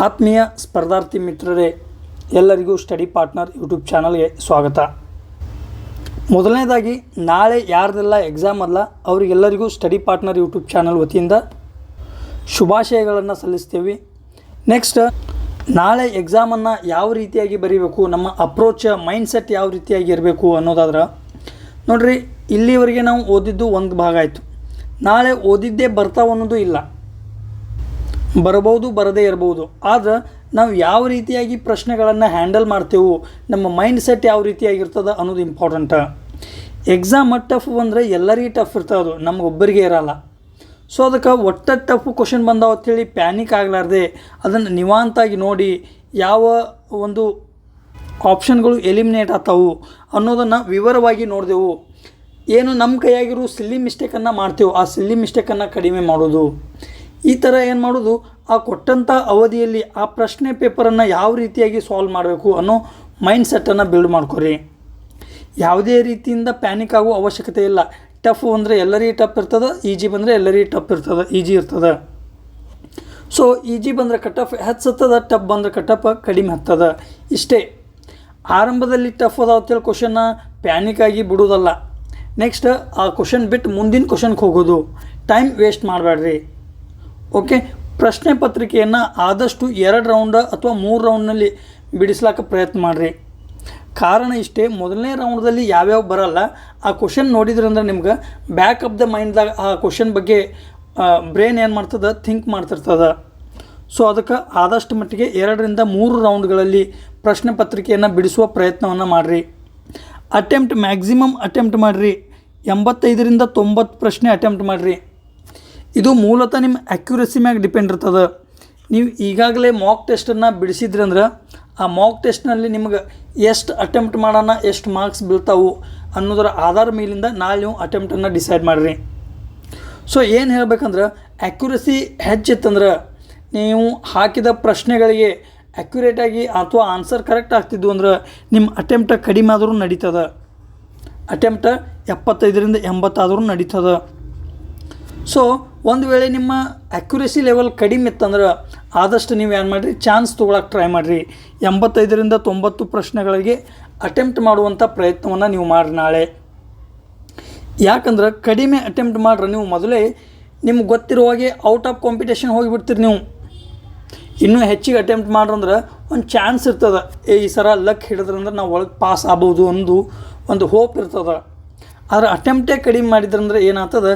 ಆತ್ಮೀಯ ಸ್ಪರ್ಧಾರ್ಥಿ ಮಿತ್ರರೇ, ಎಲ್ಲರಿಗೂ ಸ್ಟಡಿ ಪಾರ್ಟ್ನರ್ ಯೂಟ್ಯೂಬ್ ಚಾನಲ್ಗೆ ಸ್ವಾಗತ. ಮೊದಲನೇದಾಗಿ ನಾಳೆ ಯಾರ್ದೆಲ್ಲ ಎಕ್ಸಾಮ್ ಅಲ್ಲ ಅವರಿಗೆಲ್ಲರಿಗೂ ಸ್ಟಡಿ ಪಾರ್ಟ್ನರ್ ಯೂಟ್ಯೂಬ್ ಚಾನಲ್ ವತಿಯಿಂದ ಶುಭಾಶಯಗಳನ್ನು ಸಲ್ಲಿಸ್ತೀವಿ. ನೆಕ್ಸ್ಟ್, ನಾಳೆ ಎಕ್ಸಾಮನ್ನು ಯಾವ ರೀತಿಯಾಗಿ ಬರೀಬೇಕು, ನಮ್ಮ ಅಪ್ರೋಚ್ ಮೈಂಡ್ಸೆಟ್ ಯಾವ ರೀತಿಯಾಗಿ ಇರಬೇಕು ಅನ್ನೋದಾದ್ರೆ ನೋಡಿರಿ, ಇಲ್ಲಿವರೆಗೆ ನಾವು ಓದಿದ್ದು ಒಂದು ಭಾಗ ಆಯಿತು. ನಾಳೆ ಓದಿದ್ದೇ ಬರ್ತಾವ ಅನ್ನೋದು ಇಲ್ಲ, ಬರಬಹುದು ಬರದೇ ಇರಬಹುದು. ಆದ್ರೆ ನಾವು ಯಾವ ರೀತಿಯಾಗಿ ಪ್ರಶ್ನೆಗಳನ್ನು ಹ್ಯಾಂಡಲ್ ಮಾಡ್ತೇವೆ, ನಮ್ಮ ಮೈಂಡ್ ಸೆಟ್ ಯಾವ ರೀತಿಯಾಗಿರ್ತದೆ ಅನ್ನೋದು ಇಂಪಾರ್ಟೆಂಟ. ಎಕ್ಸಾಮ್ ಟಫ್ ಬಂದರೆ ಎಲ್ಲರಿಗೂ ಟಫ್ ಇರ್ತದೆ, ಅದು ನಮಗೊಬ್ಬರಿಗೆ ಇರಲ್ಲ. ಸೊ ಅದಕ್ಕೆ ಒಟ್ಟು ಟಫ್ ಕ್ವಶನ್ ಬಂದಾವ ಅಂತೇಳಿ ಪ್ಯಾನಿಕ್ ಆಗಲಾರ್ದೆ ಅದನ್ನು ನಿವಾಂತಾಗಿ ನೋಡಿ ಯಾವ ಒಂದು ಆಪ್ಷನ್ಗಳು ಎಲಿಮಿನೇಟ್ ಆಗ್ತಾವು ಅನ್ನೋದನ್ನು ವಿವರವಾಗಿ ನೋಡಿದೆವು. ಏನು ನಮ್ಮ ಕೈಯಾಗಿರೋ ಸಿಲ್ಲಿ ಮಿಸ್ಟೇಕನ್ನು ಮಾಡ್ತೇವೆ, ಆ ಸಿಲ್ಲಿ ಮಿಸ್ಟೇಕನ್ನು ಕಡಿಮೆ ಮಾಡೋದು. ಈ ಥರ ಏನು ಮಾಡೋದು, ಆ ಕೊಟ್ಟಂಥ ಅವಧಿಯಲ್ಲಿ ಆ ಪ್ರಶ್ನೆ ಪೇಪರನ್ನು ಯಾವ ರೀತಿಯಾಗಿ ಸಾಲ್ವ್ ಮಾಡಬೇಕು ಅನ್ನೋ ಮೈಂಡ್ ಸೆಟ್ಟನ್ನು ಬಿಲ್ಡ್ ಮಾಡ್ಕೊರಿ. ಯಾವುದೇ ರೀತಿಯಿಂದ ಪ್ಯಾನಿಕ್ ಆಗೋ ಅವಶ್ಯಕತೆ ಇಲ್ಲ. ಟಫ್ ಬಂದರೆ ಎಲ್ಲರಿಗೂ ಟಫ್ ಇರ್ತದೆ, ಈಜಿ ಬಂದರೆ ಎಲ್ಲರಿಗೂ ಟಫ್ ಇರ್ತದೆ, ಈಜಿ ಇರ್ತದೆ. ಸೊ ಈಜಿ ಬಂದರೆ ಕಟಫ್ ಹೆಚ್ಚುತ್ತದೆ, ಟಫ್ ಬಂದರೆ ಕಟಫ್ ಕಡಿಮೆ ಹತ್ತದ. ಇಷ್ಟೇ. ಆರಂಭದಲ್ಲಿ ಟಫ್ ಅದಾವ ಅಂತೇಳಿ ಕ್ವಶನ್ನ ಪ್ಯಾನಿಕ್ ಆಗಿ ಬಿಡೋದಲ್ಲ. ನೆಕ್ಸ್ಟ್ ಆ ಕ್ವಶನ್ ಬಿಟ್ಟು ಮುಂದಿನ ಕ್ವಶನ್ಗೆ ಹೋಗೋದು. ಟೈಮ್ ವೇಸ್ಟ್ ಮಾಡಬೇಡ್ರಿ. ಓಕೆ, ಪ್ರಶ್ನೆ ಪತ್ರಿಕೆಯನ್ನು ಆದಷ್ಟು 2 ರೌಂಡ್ ಅಥವಾ 3 ರೌಂಡ್ನಲ್ಲಿ ಬಿಡಿಸ್ಲಿಕ್ಕೆ ಪ್ರಯತ್ನ ಮಾಡಿರಿ. ಕಾರಣ ಇಷ್ಟೇ, ಮೊದಲನೇ ರೌಂಡ್ದಲ್ಲಿ ಯಾವ್ಯಾವ ಬರಲ್ಲ ಆ ಕ್ವಶನ್ ನೋಡಿದ್ರಂದ್ರೆ ನಿಮ್ಗೆ ಬ್ಯಾಕ್ ಆಫ್ ದ ಮೈಂಡ್ದಾಗ ಆ ಕ್ವಶನ್ ಬಗ್ಗೆ ಬ್ರೈನ್ ಏನು ಮಾಡ್ತದೆ, ಥಿಂಕ್ ಮಾಡ್ತಿರ್ತದೆ. ಸೊ ಅದಕ್ಕೆ ಆದಷ್ಟು ಮಟ್ಟಿಗೆ 2 ರಿಂದ 3 ರೌಂಡ್ಗಳಲ್ಲಿ ಪ್ರಶ್ನೆ ಪತ್ರಿಕೆಯನ್ನು ಬಿಡಿಸುವ ಪ್ರಯತ್ನವನ್ನು ಮಾಡಿರಿ. ಮ್ಯಾಕ್ಸಿಮಮ್ ಅಟೆಂಪ್ಟ್ ಮಾಡಿರಿ. 85 ರಿಂದ 90 ಪ್ರಶ್ನೆ ಅಟೆಂಪ್ಟ್ ಮಾಡಿರಿ. ಇದು ಮೂಲತಃ ನಿಮ್ಮ ಅಕ್ಯುರಸಿ ಮ್ಯಾಗೆ ಡಿಪೆಂಡ್ ಇರ್ತದೆ. ನೀವು ಈಗಾಗಲೇ ಮಾಕ್ ಟೆಸ್ಟನ್ನು ಬಿಡಿಸಿದ್ರಿ ಅಂದ್ರೆ ಆ ಮಾಕ್ ಟೆಸ್ಟ್ನಲ್ಲಿ ನಿಮ್ಗೆ ಎಷ್ಟು ಅಟೆಂಪ್ಟ್ ಮಾಡೋಣ, ಎಷ್ಟು ಮಾರ್ಕ್ಸ್ ಬೀಳ್ತಾವು ಅನ್ನೋದರ ಆಧಾರ ಮೇಲಿಂದ ನಾಳೆ ನೀವು ಅಟೆಂಪ್ಟನ್ನು ಡಿಸೈಡ್ ಮಾಡಿರಿ. ಸೊ ಏನು ಹೇಳ್ಬೇಕಂದ್ರೆ, ಅಕ್ಯುರಸಿ ಹೆಚ್ಚಿತ್ತಂದ್ರೆ ನೀವು ಹಾಕಿದ ಪ್ರಶ್ನೆಗಳಿಗೆ ಅಕ್ಯುರೇಟಾಗಿ ಅಥವಾ ಆನ್ಸರ್ ಕರೆಕ್ಟ್ ಆಗ್ತಿದ್ವು ಅಂದ್ರೆ ನಿಮ್ಮ ಅಟೆಂಪ್ಟ ಕಡಿಮೆ ಆದರೂ ನಡೀತದೆ. ಅಟೆಂಪ್ಟ 75 ರಿಂದ 80 ಆದರೂ ನಡೀತದೆ. ಸೊ ಒಂದು ವೇಳೆ ನಿಮ್ಮ ಅಕ್ಯುರೇಸಿ ಲೆವೆಲ್ ಕಡಿಮೆ ಇತ್ತಂದ್ರೆ ಆದಷ್ಟು ನೀವು ಏನು ಮಾಡಿರಿ, ಚಾನ್ಸ್ ತೊಗೊಳಕ್ಕೆ ಟ್ರೈ ಮಾಡಿರಿ. 85 ರಿಂದ 90 ಪ್ರಶ್ನೆಗಳಿಗೆ ಅಟೆಂಪ್ಟ್ ಮಾಡುವಂಥ ಪ್ರಯತ್ನವನ್ನು ನೀವು ಮಾಡಿರಿ ನಾಳೆ. ಯಾಕಂದ್ರೆ ಕಡಿಮೆ ಅಟೆಂಪ್ಟ್ ಮಾಡ್ರೆ ನೀವು ಮೊದಲೇ ನಿಮ್ಗೆ ಗೊತ್ತಿರುವಾಗೆ ಔಟ್ ಆಫ್ ಕಾಂಪಿಟೇಷನ್ ಹೋಗಿಬಿಡ್ತೀರಿ. ನೀವು ಇನ್ನೂ ಹೆಚ್ಚಿಗೆ ಅಟೆಂಪ್ಟ್ ಮಾಡ್ರಂದ್ರೆ ಒಂದು ಚಾನ್ಸ್ ಇರ್ತದೆ, ಈ ಸರ ಲಕ್ ಹಿಡಿದ್ರಂದ್ರೆ ನಾವು ಒಳಗೆ ಪಾಸ್ ಆಗ್ಬೋದು ಅನ್ನೋದು ಒಂದು ಹೋಪ್ ಇರ್ತದೆ. ಆದರೆ ಅಟೆಂಪ್ಟೇ ಕಡಿಮೆ ಮಾಡಿದ್ರಂದ್ರೆ ಏನಾಗ್ತದೆ,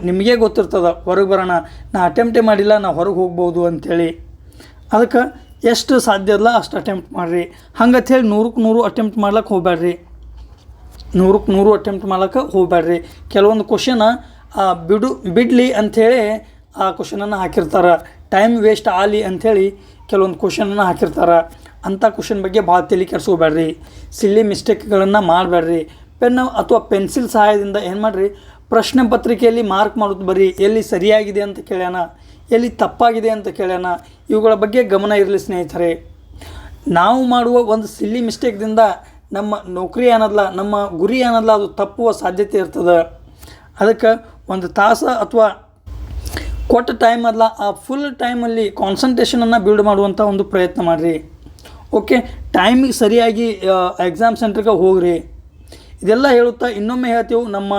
ನಿಮಗೆ ಗೊತ್ತಿರ್ತದೆ ಹೊರಗೆ ಬರೋಣ, ನಾ ಅಟೆಂಪ್ಟೇ ಮಾಡಿಲ್ಲ, ನಾ ಹೊರಗೆ ಹೋಗ್ಬೋದು ಅಂಥೇಳಿ. ಅದಕ್ಕೆ ಎಷ್ಟು ಸಾಧ್ಯ ಇಲ್ಲ ಅಷ್ಟು ಅಟೆಂಪ್ಟ್ ಮಾಡಿರಿ. ಹಂಗಂತ ಹೇಳಿ 100ಕ್ಕೆ 100 ಅಟೆಂಪ್ಟ್ ಮಾಡ್ಲಿಕ್ಕೆ ಹೋಗಬೇಡ್ರಿ. 100ಕ್ಕೆ 100 ಅಟೆಂಪ್ಟ್ ಮಾಡ್ಲಿಕ್ಕೆ ಹೋಗಬೇಡ್ರಿ. ಕೆಲವೊಂದು ಕ್ವಶನ್ ಬಿಡಲಿ ಅಂಥೇಳಿ ಆ ಕ್ವಶನನ್ನು ಹಾಕಿರ್ತಾರೆ. ಟೈಮ್ ವೇಸ್ಟ್ ಆಗಲಿ ಅಂಥೇಳಿ ಕೆಲವೊಂದು ಕ್ವಶನನ್ನು ಹಾಕಿರ್ತಾರೆ. ಅಂಥ ಕ್ವಶನ್ ಬಗ್ಗೆ ಭಾಳ ತಲೆ ಕೆಡಿಸ್ಕೋಬೇಡ್ರಿ. ಸಿಲ್ಲಿ ಮಿಸ್ಟೇಕ್ಗಳನ್ನು ಮಾಡಬೇಡ್ರಿ. ಪೆನ್ ಅಥವಾ ಪೆನ್ಸಿಲ್ ಸಹಾಯದಿಂದ ಏನು ಮಾಡಿರಿ, ಪ್ರಶ್ನೆ ಪತ್ರಿಕೆಯಲ್ಲಿ ಮಾರ್ಕ್ ಮಾಡೋದು ಬರೀ. ಎಲ್ಲಿ ಸರಿಯಾಗಿದೆ ಅಂತ ಕೇಳ್ಯಾನ, ಎಲ್ಲಿ ತಪ್ಪಾಗಿದೆ ಅಂತ ಕೇಳ್ಯಾನ, ಇವುಗಳ ಬಗ್ಗೆ ಗಮನ ಇರಲಿ ಸ್ನೇಹಿತರೆ. ನಾವು ಮಾಡುವ ಒಂದು ಸಿಲ್ಲಿ ಮಿಸ್ಟೇಕ್ದಿಂದ ನಮ್ಮ ನೌಕರಿ ಏನದಲ್ಲ, ನಮ್ಮ ಗುರಿ ಏನದಲ್ಲ, ಅದು ತಪ್ಪುವ ಸಾಧ್ಯತೆ ಇರ್ತದೆ. ಅದಕ್ಕೆ ಒಂದು ತಾಸು ಅಥವಾ ಕೊಟ್ಟ ಟೈಮ್ ಅಲ್ಲ, ಆ ಫುಲ್ ಟೈಮಲ್ಲಿ ಕಾನ್ಸಂಟ್ರೇಷನನ್ನು ಬಿಲ್ಡ್ ಮಾಡುವಂಥ ಒಂದು ಪ್ರಯತ್ನ ಮಾಡಿರಿ. ಓಕೆ, ಟೈಮಿಗೆ ಸರಿಯಾಗಿ ಎಕ್ಸಾಮ್ ಸೆಂಟ್ರಿಗೆ ಹೋಗ್ರಿ. ಇದೆಲ್ಲ ಹೇಳುತ್ತಾ ಇನ್ನೊಮ್ಮೆ ಹೇಳ್ತೀವಿ, ನಮ್ಮ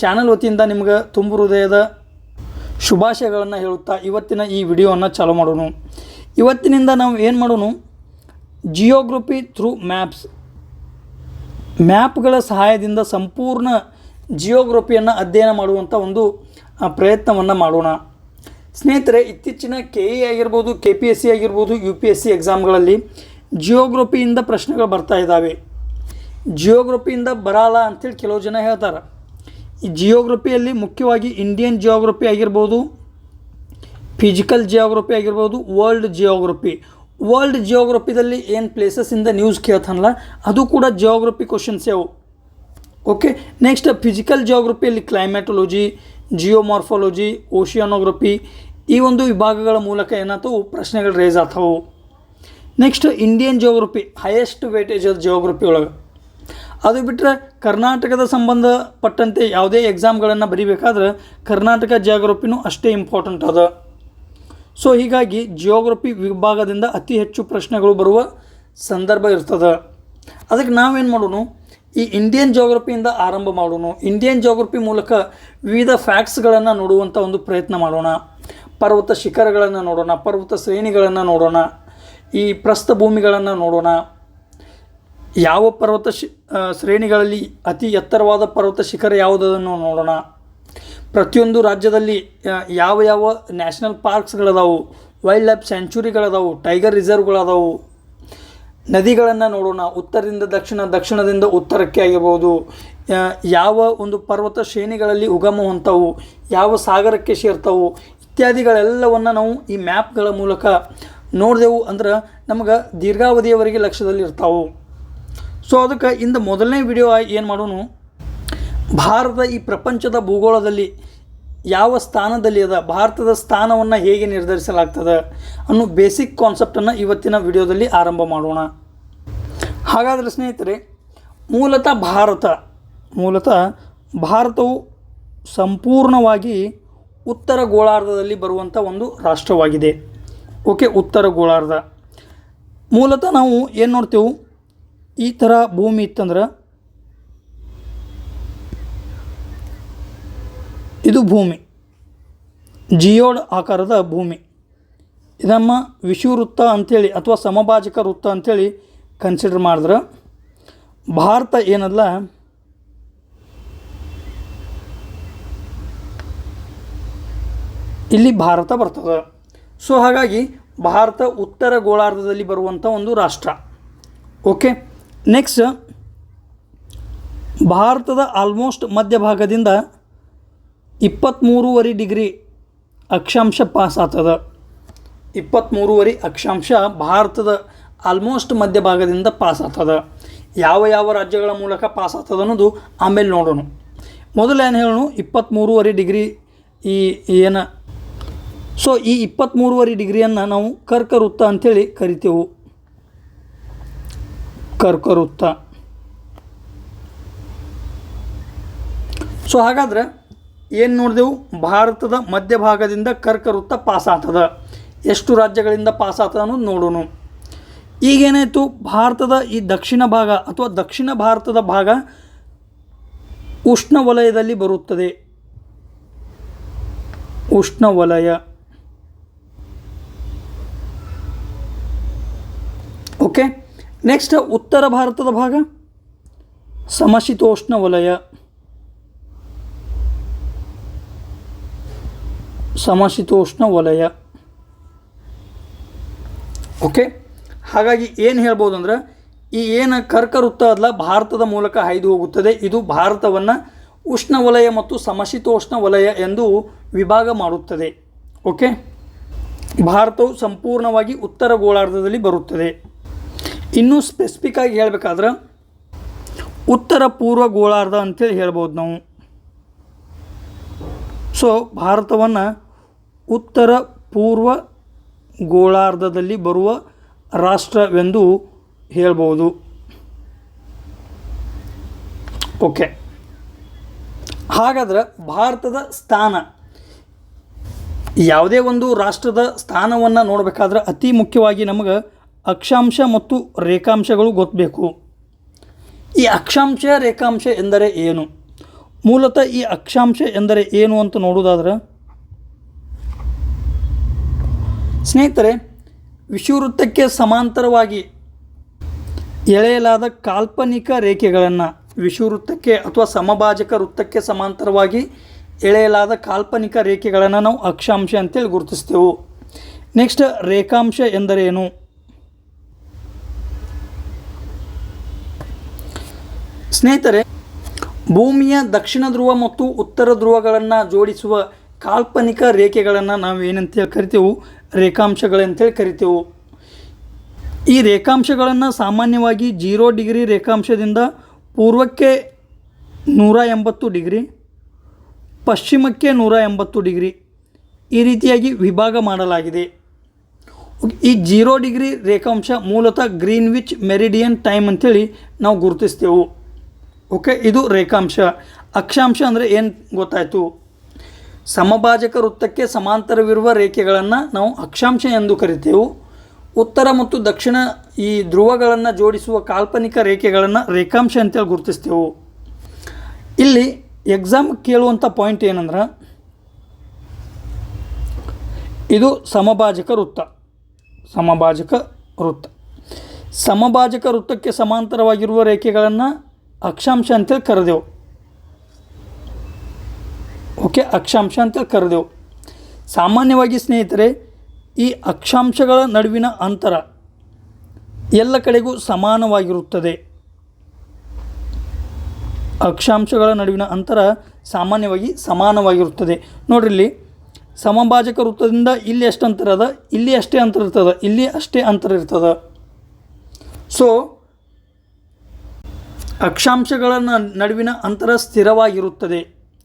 ಚಾನಲ್ ವತಿಯಿಂದ ನಿಮ್ಗೆ ತುಂಬ ಹೃದಯದ ಶುಭಾಶಯಗಳನ್ನು ಹೇಳುತ್ತಾ ಇವತ್ತಿನ ಈ ವಿಡಿಯೋವನ್ನು ಚಾಲೂ ಮಾಡೋಣ. ಇವತ್ತಿನಿಂದ ನಾವು ಏನು ಮಾಡೋಣ, ಜಿಯೋಗ್ರಫಿ ಥ್ರೂ ಮ್ಯಾಪ್ಗಳ ಸಹಾಯದಿಂದ ಸಂಪೂರ್ಣ ಜಿಯೋಗ್ರಫಿಯನ್ನು ಅಧ್ಯಯನ ಮಾಡುವಂಥ ಒಂದು ಪ್ರಯತ್ನವನ್ನು ಮಾಡೋಣ. ಸ್ನೇಹಿತರೆ, ಇತ್ತೀಚಿನ KE ಆಗಿರ್ಬೋದು, KPSC ಆಗಿರ್ಬೋದು, UPSC ಎಕ್ಸಾಮ್ಗಳಲ್ಲಿ ಜಿಯೋಗ್ರಫಿಯಿಂದ ಪ್ರಶ್ನೆಗಳು ಬರ್ತಾ ಇದ್ದಾವೆ. ಜಿಯೋಗ್ರಫಿಯಿಂದ ಬರಲ್ಲ ಅಂಥೇಳಿ ಕೆಲವು ಜನ ಹೇಳ್ತಾರೆ. ಈ ಜಿಯೋಗ್ರಫಿಯಲ್ಲಿ ಮುಖ್ಯವಾಗಿ ಇಂಡಿಯನ್ ಜಿಯೋಗ್ರಫಿ ಆಗಿರ್ಬೋದು, ಫಿಸಿಕಲ್ ಜಿಯೋಗ್ರಫಿ ಆಗಿರ್ಬೋದು, ವರ್ಲ್ಡ್ ಜಿಯೋಗ್ರಫಿದಲ್ಲಿ ಏನು ಪ್ಲೇಸಸ್ಸಿಂದ ನ್ಯೂಸ್ ಕೇಳ್ತಾನಲ್ಲ ಅದು ಕೂಡ ಜಿಯೋಗ್ರಫಿ ಕ್ವಶನ್ಸೇ ಅವು. ಓಕೆ, ನೆಕ್ಸ್ಟ್ ಫಿಸಿಕಲ್ ಜಿಯೋಗ್ರಫಿಯಲ್ಲಿ ಕ್ಲೈಮ್ಯಾಟೊಲಜಿ, ಜಿಯೋಮಾರ್ಫಾಲಜಿ, ಓಷಿಯಾನೋಗ್ರಫಿ ಈ ಒಂದು ವಿಭಾಗಗಳ ಮೂಲಕ ಏನಾಗ್ತವು ಪ್ರಶ್ನೆಗಳು ರೇಸ್ ಆಗ್ತಾವು. Next Indian geography highest weightage ಅದು ಜಿಯೋಗ್ರಫಿ ಒಳಗೆ. ಅದು ಬಿಟ್ಟರೆ ಕರ್ನಾಟಕದ ಸಂಬಂಧಪಟ್ಟಂತೆ ಯಾವುದೇ ಎಕ್ಸಾಮ್ಗಳನ್ನು ಬರೀಬೇಕಾದ್ರೆ ಕರ್ನಾಟಕ ಜಿಯೋಗ್ರಫಿನೂ ಅಷ್ಟೇ ಇಂಪಾರ್ಟೆಂಟ್ ಅದ. ಸೊ ಹೀಗಾಗಿ ಜಿಯೋಗ್ರಫಿ ವಿಭಾಗದಿಂದ ಅತಿ ಹೆಚ್ಚು ಪ್ರಶ್ನೆಗಳು ಬರುವ ಸಂದರ್ಭ ಇರ್ತದೆ. ಅದಕ್ಕೆ ನಾವೇನು ಮಾಡೋಣ, ಈ ಇಂಡಿಯನ್ ಜಿಯೋಗ್ರಫಿಯಿಂದ ಆರಂಭ ಮಾಡೋಣ. ಇಂಡಿಯನ್ ಜಿಯೋಗ್ರಫಿ ಮೂಲಕ ವಿವಿಧ ಫ್ಯಾಕ್ಟ್ಸ್ಗಳನ್ನು ನೋಡುವಂಥ ಒಂದು ಪ್ರಯತ್ನ ಮಾಡೋಣ. ಪರ್ವತ ಶಿಖರಗಳನ್ನು ನೋಡೋಣ, ಪರ್ವತ ಶ್ರೇಣಿಗಳನ್ನು ನೋಡೋಣ, ಈ ಪ್ರಸ್ಥಭೂಮಿಗಳನ್ನು ನೋಡೋಣ. ಯಾವ ಪರ್ವತ ಶ್ರೇಣಿಗಳಲ್ಲಿ ಅತಿ ಎತ್ತರವಾದ ಪರ್ವತ ಶಿಖರ ಯಾವುದನ್ನು ನೋಡೋಣ. ಪ್ರತಿಯೊಂದು ರಾಜ್ಯದಲ್ಲಿ ಯಾವ ಯಾವ ನ್ಯಾಷನಲ್ ಪಾರ್ಕ್ಸ್ಗಳದಾವು, ವೈಲ್ಡ್ ಲೈಫ್ ಸ್ಯಾಂಚುರಿಗಳದಾವು, ಟೈಗರ್ ರಿಸರ್ವ್ಗಳದಾವು. ನದಿಗಳನ್ನು ನೋಡೋಣ, ಉತ್ತರದಿಂದ ದಕ್ಷಿಣ, ದಕ್ಷಿಣದಿಂದ ಉತ್ತರಕ್ಕೆ ಆಗಿರ್ಬೋದು. ಯಾವ ಒಂದು ಪರ್ವತ ಶ್ರೇಣಿಗಳಲ್ಲಿ ಉಗಮ ಹೊಂತವು, ಯಾವ ಸಾಗರಕ್ಕೆ ಸೇರ್ತಾವು ಇತ್ಯಾದಿಗಳೆಲ್ಲವನ್ನು ನಾವು ಈ ಮ್ಯಾಪ್ಗಳ ಮೂಲಕ ನೋಡಿದೆವು ಅಂದ್ರೆ ನಮಗೆ ದೀರ್ಘಾವಧಿಯವರೆಗೆ ಲಕ್ಷ್ಯದಲ್ಲಿ ಇರ್ತಾವೆ. ಸೊ ಅದಕ್ಕೆ ಇಂದ ಮೊದಲನೇ ವಿಡಿಯೋ ಏನು ಮಾಡೋಣ, ಭಾರತ ಈ ಪ್ರಪಂಚದ ಭೂಗೋಳದಲ್ಲಿ ಯಾವ ಸ್ಥಾನದಲ್ಲಿ ಅದ, ಭಾರತದ ಸ್ಥಾನವನ್ನು ಹೇಗೆ ನಿರ್ಧರಿಸಲಾಗ್ತದೆ ಅನ್ನೋ ಬೇಸಿಕ್ ಕಾನ್ಸೆಪ್ಟನ್ನು ಇವತ್ತಿನ ವಿಡಿಯೋದಲ್ಲಿ ಆರಂಭ ಮಾಡೋಣ. ಹಾಗಾದರೆ ಸ್ನೇಹಿತರೆ, ಮೂಲತಃ ಭಾರತವು ಸಂಪೂರ್ಣವಾಗಿ ಉತ್ತರ ಗೋಳಾರ್ಧದಲ್ಲಿ ಬರುವಂಥ ಒಂದು ರಾಷ್ಟ್ರವಾಗಿದೆ. ಓಕೆ, ಉತ್ತರ ಗೋಳಾರ್ಧ. ಮೂಲತಃ ನಾವು ಏನು ನೋಡ್ತೇವೆ, ಈ ಥರ ಭೂಮಿ ಇತ್ತಂದ್ರೆ ಇದು ಭೂಮಿ, ಜಿಯೋಡ್ ಆಕಾರದ ಭೂಮಿ. ಇದಮ್ಮ ವಿಷುವೃತ್ತ ಅಂಥೇಳಿ ಅಥವಾ ಸಮಭಾಜಕ ವೃತ್ತ ಅಂಥೇಳಿ ಕನ್ಸಿಡರ್ ಮಾಡಿದ್ರೆ, ಭಾರತ ಏನಲ್ಲ ಇಲ್ಲಿ ಭಾರತ ಬರ್ತದೆ. ಸೊ ಹಾಗಾಗಿ ಭಾರತ ಉತ್ತರ ಗೋಳಾರ್ಧದಲ್ಲಿ ಬರುವಂಥ ಒಂದು ರಾಷ್ಟ್ರ. ಓಕೆ, ನೆಕ್ಸ್ಟ್, ಭಾರತದ ಆಲ್ಮೋಸ್ಟ್ ಮಧ್ಯಭಾಗದಿಂದ 23.5 ಡಿಗ್ರಿ ಅಕ್ಷಾಂಶ ಪಾಸ್ ಆಗ್ತದೆ. 23.5 ಅಕ್ಷಾಂಶ ಭಾರತದ ಆಲ್ಮೋಸ್ಟ್ ಮಧ್ಯಭಾಗದಿಂದ ಪಾಸ್ ಆಗ್ತದೆ. ಯಾವ ಯಾವ ರಾಜ್ಯಗಳ ಮೂಲಕ ಪಾಸ್ ಆಗ್ತದೆ ಅನ್ನೋದು ಆಮೇಲೆ ನೋಡೋಣ. ಮೊದಲು ಏನು ಹೇಳೋಣ, 23.5 ಡಿಗ್ರಿ ಏನು. ಸೊ ಈ 23.5 ಡಿಗ್ರಿಯನ್ನು ನಾವು ಕರ್ಕವೃತ್ತ ಅಂಥೇಳಿ ಕರಿತೇವೆ. ಕರ್ಕವೃತ್ತ. ಸೊ ಹಾಗಾದರೆ ಏನು ನೋಡಿದೆವು, ಭಾರತದ ಮಧ್ಯಭಾಗದಿಂದ ಕರ್ಕವೃತ್ತ ಪಾಸ್ ಆಗ್ತದೆ. ಎಷ್ಟು ರಾಜ್ಯಗಳಿಂದ ಪಾಸ್ ಆಗ್ತದೆ ಅನ್ನೋದು ನೋಡೋಣ. ಈಗೇನಾಯಿತು, ಭಾರತದ ಈ ದಕ್ಷಿಣ ಭಾಗ ಅಥವಾ ದಕ್ಷಿಣ ಭಾರತದ ಭಾಗ ಉಷ್ಣವಲಯದಲ್ಲಿ ಬರುತ್ತದೆ. ಉಷ್ಣವಲಯ. ಓಕೆ, ನೆಕ್ಸ್ಟ್ ಉತ್ತರ ಭಾರತದ ಭಾಗ ಸಮಶೀತೋಷ್ಣ ವಲಯ. ಸಮಶೀತೋಷ್ಣ ವಲಯ. ಓಕೆ, ಹಾಗಾಗಿ ಏನು ಹೇಳ್ಬೋದು ಅಂದ್ರೆ, ಈ ಏನು ಕರ್ಕವೃತ್ತ ಅಲ್ಲ ಭಾರತದ ಮೂಲಕ ಹಾಯ್ದು ಹೋಗುತ್ತದೆ, ಇದು ಭಾರತವನ್ನು ಉಷ್ಣವಲಯ ಮತ್ತು ಸಮಶೀತೋಷ್ಣ ವಲಯ ಎಂದು ವಿಭಾಗ ಮಾಡುತ್ತದೆ. ಓಕೆ, ಭಾರತವು ಸಂಪೂರ್ಣವಾಗಿ ಉತ್ತರ ಗೋಳಾರ್ಧದಲ್ಲಿ ಬರುತ್ತದೆ. ಇನ್ನೂ ಸ್ಪೆಸಿಫಿಕ್ ಆಗಿ ಹೇಳಬೇಕಾದ್ರೆ ಉತ್ತರ ಪೂರ್ವ ಗೋಳಾರ್ಧ ಅಂತೇಳಿ ಹೇಳ್ಬೋದು ನಾವು. ಸೊ ಭಾರತವನ್ನು ಉತ್ತರ ಪೂರ್ವ ಗೋಳಾರ್ಧದಲ್ಲಿ ಬರುವ ರಾಷ್ಟ್ರವೆಂದು ಹೇಳ್ಬೋದು. ಓಕೆ, ಹಾಗಾದ್ರೆ ಭಾರತದ ಸ್ಥಾನ, ಯಾವುದೇ ಒಂದು ರಾಷ್ಟ್ರದ ಸ್ಥಾನವನ್ನು ನೋಡಬೇಕಾದ್ರೆ ಅತಿ ಮುಖ್ಯವಾಗಿ ನಮಗೆ ಅಕ್ಷಾಂಶ ಮತ್ತು ರೇಖಾಂಶಗಳು ಗೊತ್ತಬೇಕು. ಈ ಅಕ್ಷಾಂಶ ರೇಖಾಂಶ ಎಂದರೆ ಏನು? ಮೂಲತಃ ಈ ಅಕ್ಷಾಂಶ ಎಂದರೆ ಏನು ಅಂತ ನೋಡೋದಾದ್ರೆ ಸ್ನೇಹಿತರೆ, ವಿಷುವೃತ್ತಕ್ಕೆ ಸಮಾಂತರವಾಗಿ ಎಳೆಯಲಾದ ಕಾಲ್ಪನಿಕ ರೇಖೆಗಳನ್ನು, ವಿಷುವೃತ್ತಕ್ಕೆ ಅಥವಾ ಸಮಭಾಜಕ ವೃತ್ತಕ್ಕೆ ಸಮಾಂತರವಾಗಿ ಎಳೆಯಲಾದ ಕಾಲ್ಪನಿಕ ರೇಖೆಗಳನ್ನು ನಾವು ಅಕ್ಷಾಂಶ ಅಂತೇಳಿ ಗುರುತಿಸ್ತೇವೆ. ನೆಕ್ಸ್ಟ್, ರೇಖಾಂಶ ಎಂದರೇನು? ಸ್ನೇಹಿತರೆ, ಭೂಮಿಯ ದಕ್ಷಿಣ ಧ್ರುವ ಮತ್ತು ಉತ್ತರ ಧ್ರುವಗಳನ್ನು ಜೋಡಿಸುವ ಕಾಲ್ಪನಿಕ ರೇಖೆಗಳನ್ನು ನಾವು ಏನಂತೇಳಿ ಕರಿತೇವೆ, ರೇಖಾಂಶಗಳಂತೇಳಿ ಕರಿತೇವೆ. ಈ ರೇಖಾಂಶಗಳನ್ನು ಸಾಮಾನ್ಯವಾಗಿ 0 ಡಿಗ್ರಿ ರೇಖಾಂಶದಿಂದ ಪೂರ್ವಕ್ಕೆ 180 ಡಿಗ್ರಿ, ಪಶ್ಚಿಮಕ್ಕೆ 180 ಡಿಗ್ರಿ ಈ ರೀತಿಯಾಗಿ ವಿಭಾಗ ಮಾಡಲಾಗಿದೆ. ಈ 0 ಡಿಗ್ರಿ ರೇಖಾಂಶ ಮೂಲತಃ ಗ್ರೀನ್ವಿಚ್ ಮೆರಿಡಿಯನ್ ಟೈಮ್ ಅಂಥೇಳಿ ನಾವು ಗುರುತಿಸ್ತೇವೆ. ಓಕೆ, ಇದು ರೇಖಾಂಶ. ಅಕ್ಷಾಂಶ ಅಂದರೆ ಏನು ಗೊತ್ತಾಯಿತು. ಸಮಭಾಜಕ ವೃತ್ತಕ್ಕೆ ಸಮಾಂತರವಿರುವ ರೇಖೆಗಳನ್ನು ನಾವು ಅಕ್ಷಾಂಶ ಎಂದು ಕರಿತೇವೆ. ಉತ್ತರ ಮತ್ತು ದಕ್ಷಿಣ ಈ ಧ್ರುವಗಳನ್ನು ಜೋಡಿಸುವ ಕಾಲ್ಪನಿಕ ರೇಖೆಗಳನ್ನು ರೇಖಾಂಶ ಅಂತೇಳಿ ಗುರುತಿಸ್ತೇವೆ. ಇಲ್ಲಿ ಎಕ್ಸಾಮ್ ಕೇಳುವಂಥ ಪಾಯಿಂಟ್ ಏನಂದ್ರೆ, ಇದು ಸಮಭಾಜಕ ವೃತ್ತ. ಸಮಭಾಜಕ ವೃತ್ತಕ್ಕೆ ಸಮಾಂತರವಾಗಿರುವ ರೇಖೆಗಳನ್ನು ಅಕ್ಷಾಂಶ ಅಂತೇಳಿ ಕರೆದೆವು. ಓಕೆ, ಅಕ್ಷಾಂಶ ಅಂತೇಳಿ ಕರೆದೆವು. ಸಾಮಾನ್ಯವಾಗಿ ಸ್ನೇಹಿತರೆ, ಈ ಅಕ್ಷಾಂಶಗಳ ನಡುವಿನ ಅಂತರ ಎಲ್ಲ ಕಡೆಗೂ ಸಮಾನವಾಗಿರುತ್ತದೆ. ಅಕ್ಷಾಂಶಗಳ ನಡುವಿನ ಅಂತರ ಸಾಮಾನ್ಯವಾಗಿ ಸಮಾನವಾಗಿರುತ್ತದೆ. ನೋಡ್ರಿ, ಇಲ್ಲಿ ಸಮಭಾಜಕ ವೃತ್ತದಿಂದ ಇಲ್ಲಿ ಎಷ್ಟು ಅಂತರ ಅದ, ಇಲ್ಲಿ ಅಷ್ಟೇ ಅಂತರ ಇರ್ತದೆ, ಇಲ್ಲಿ ಅಷ್ಟೇ ಅಂತರ ಇರ್ತದೆ. ಸೊ ಅಕ್ಷಾಂಶಗಳ ನಡುವಿನ ಅಂತರ ಸ್ಥಿರವಾಗಿರುತ್ತದೆ.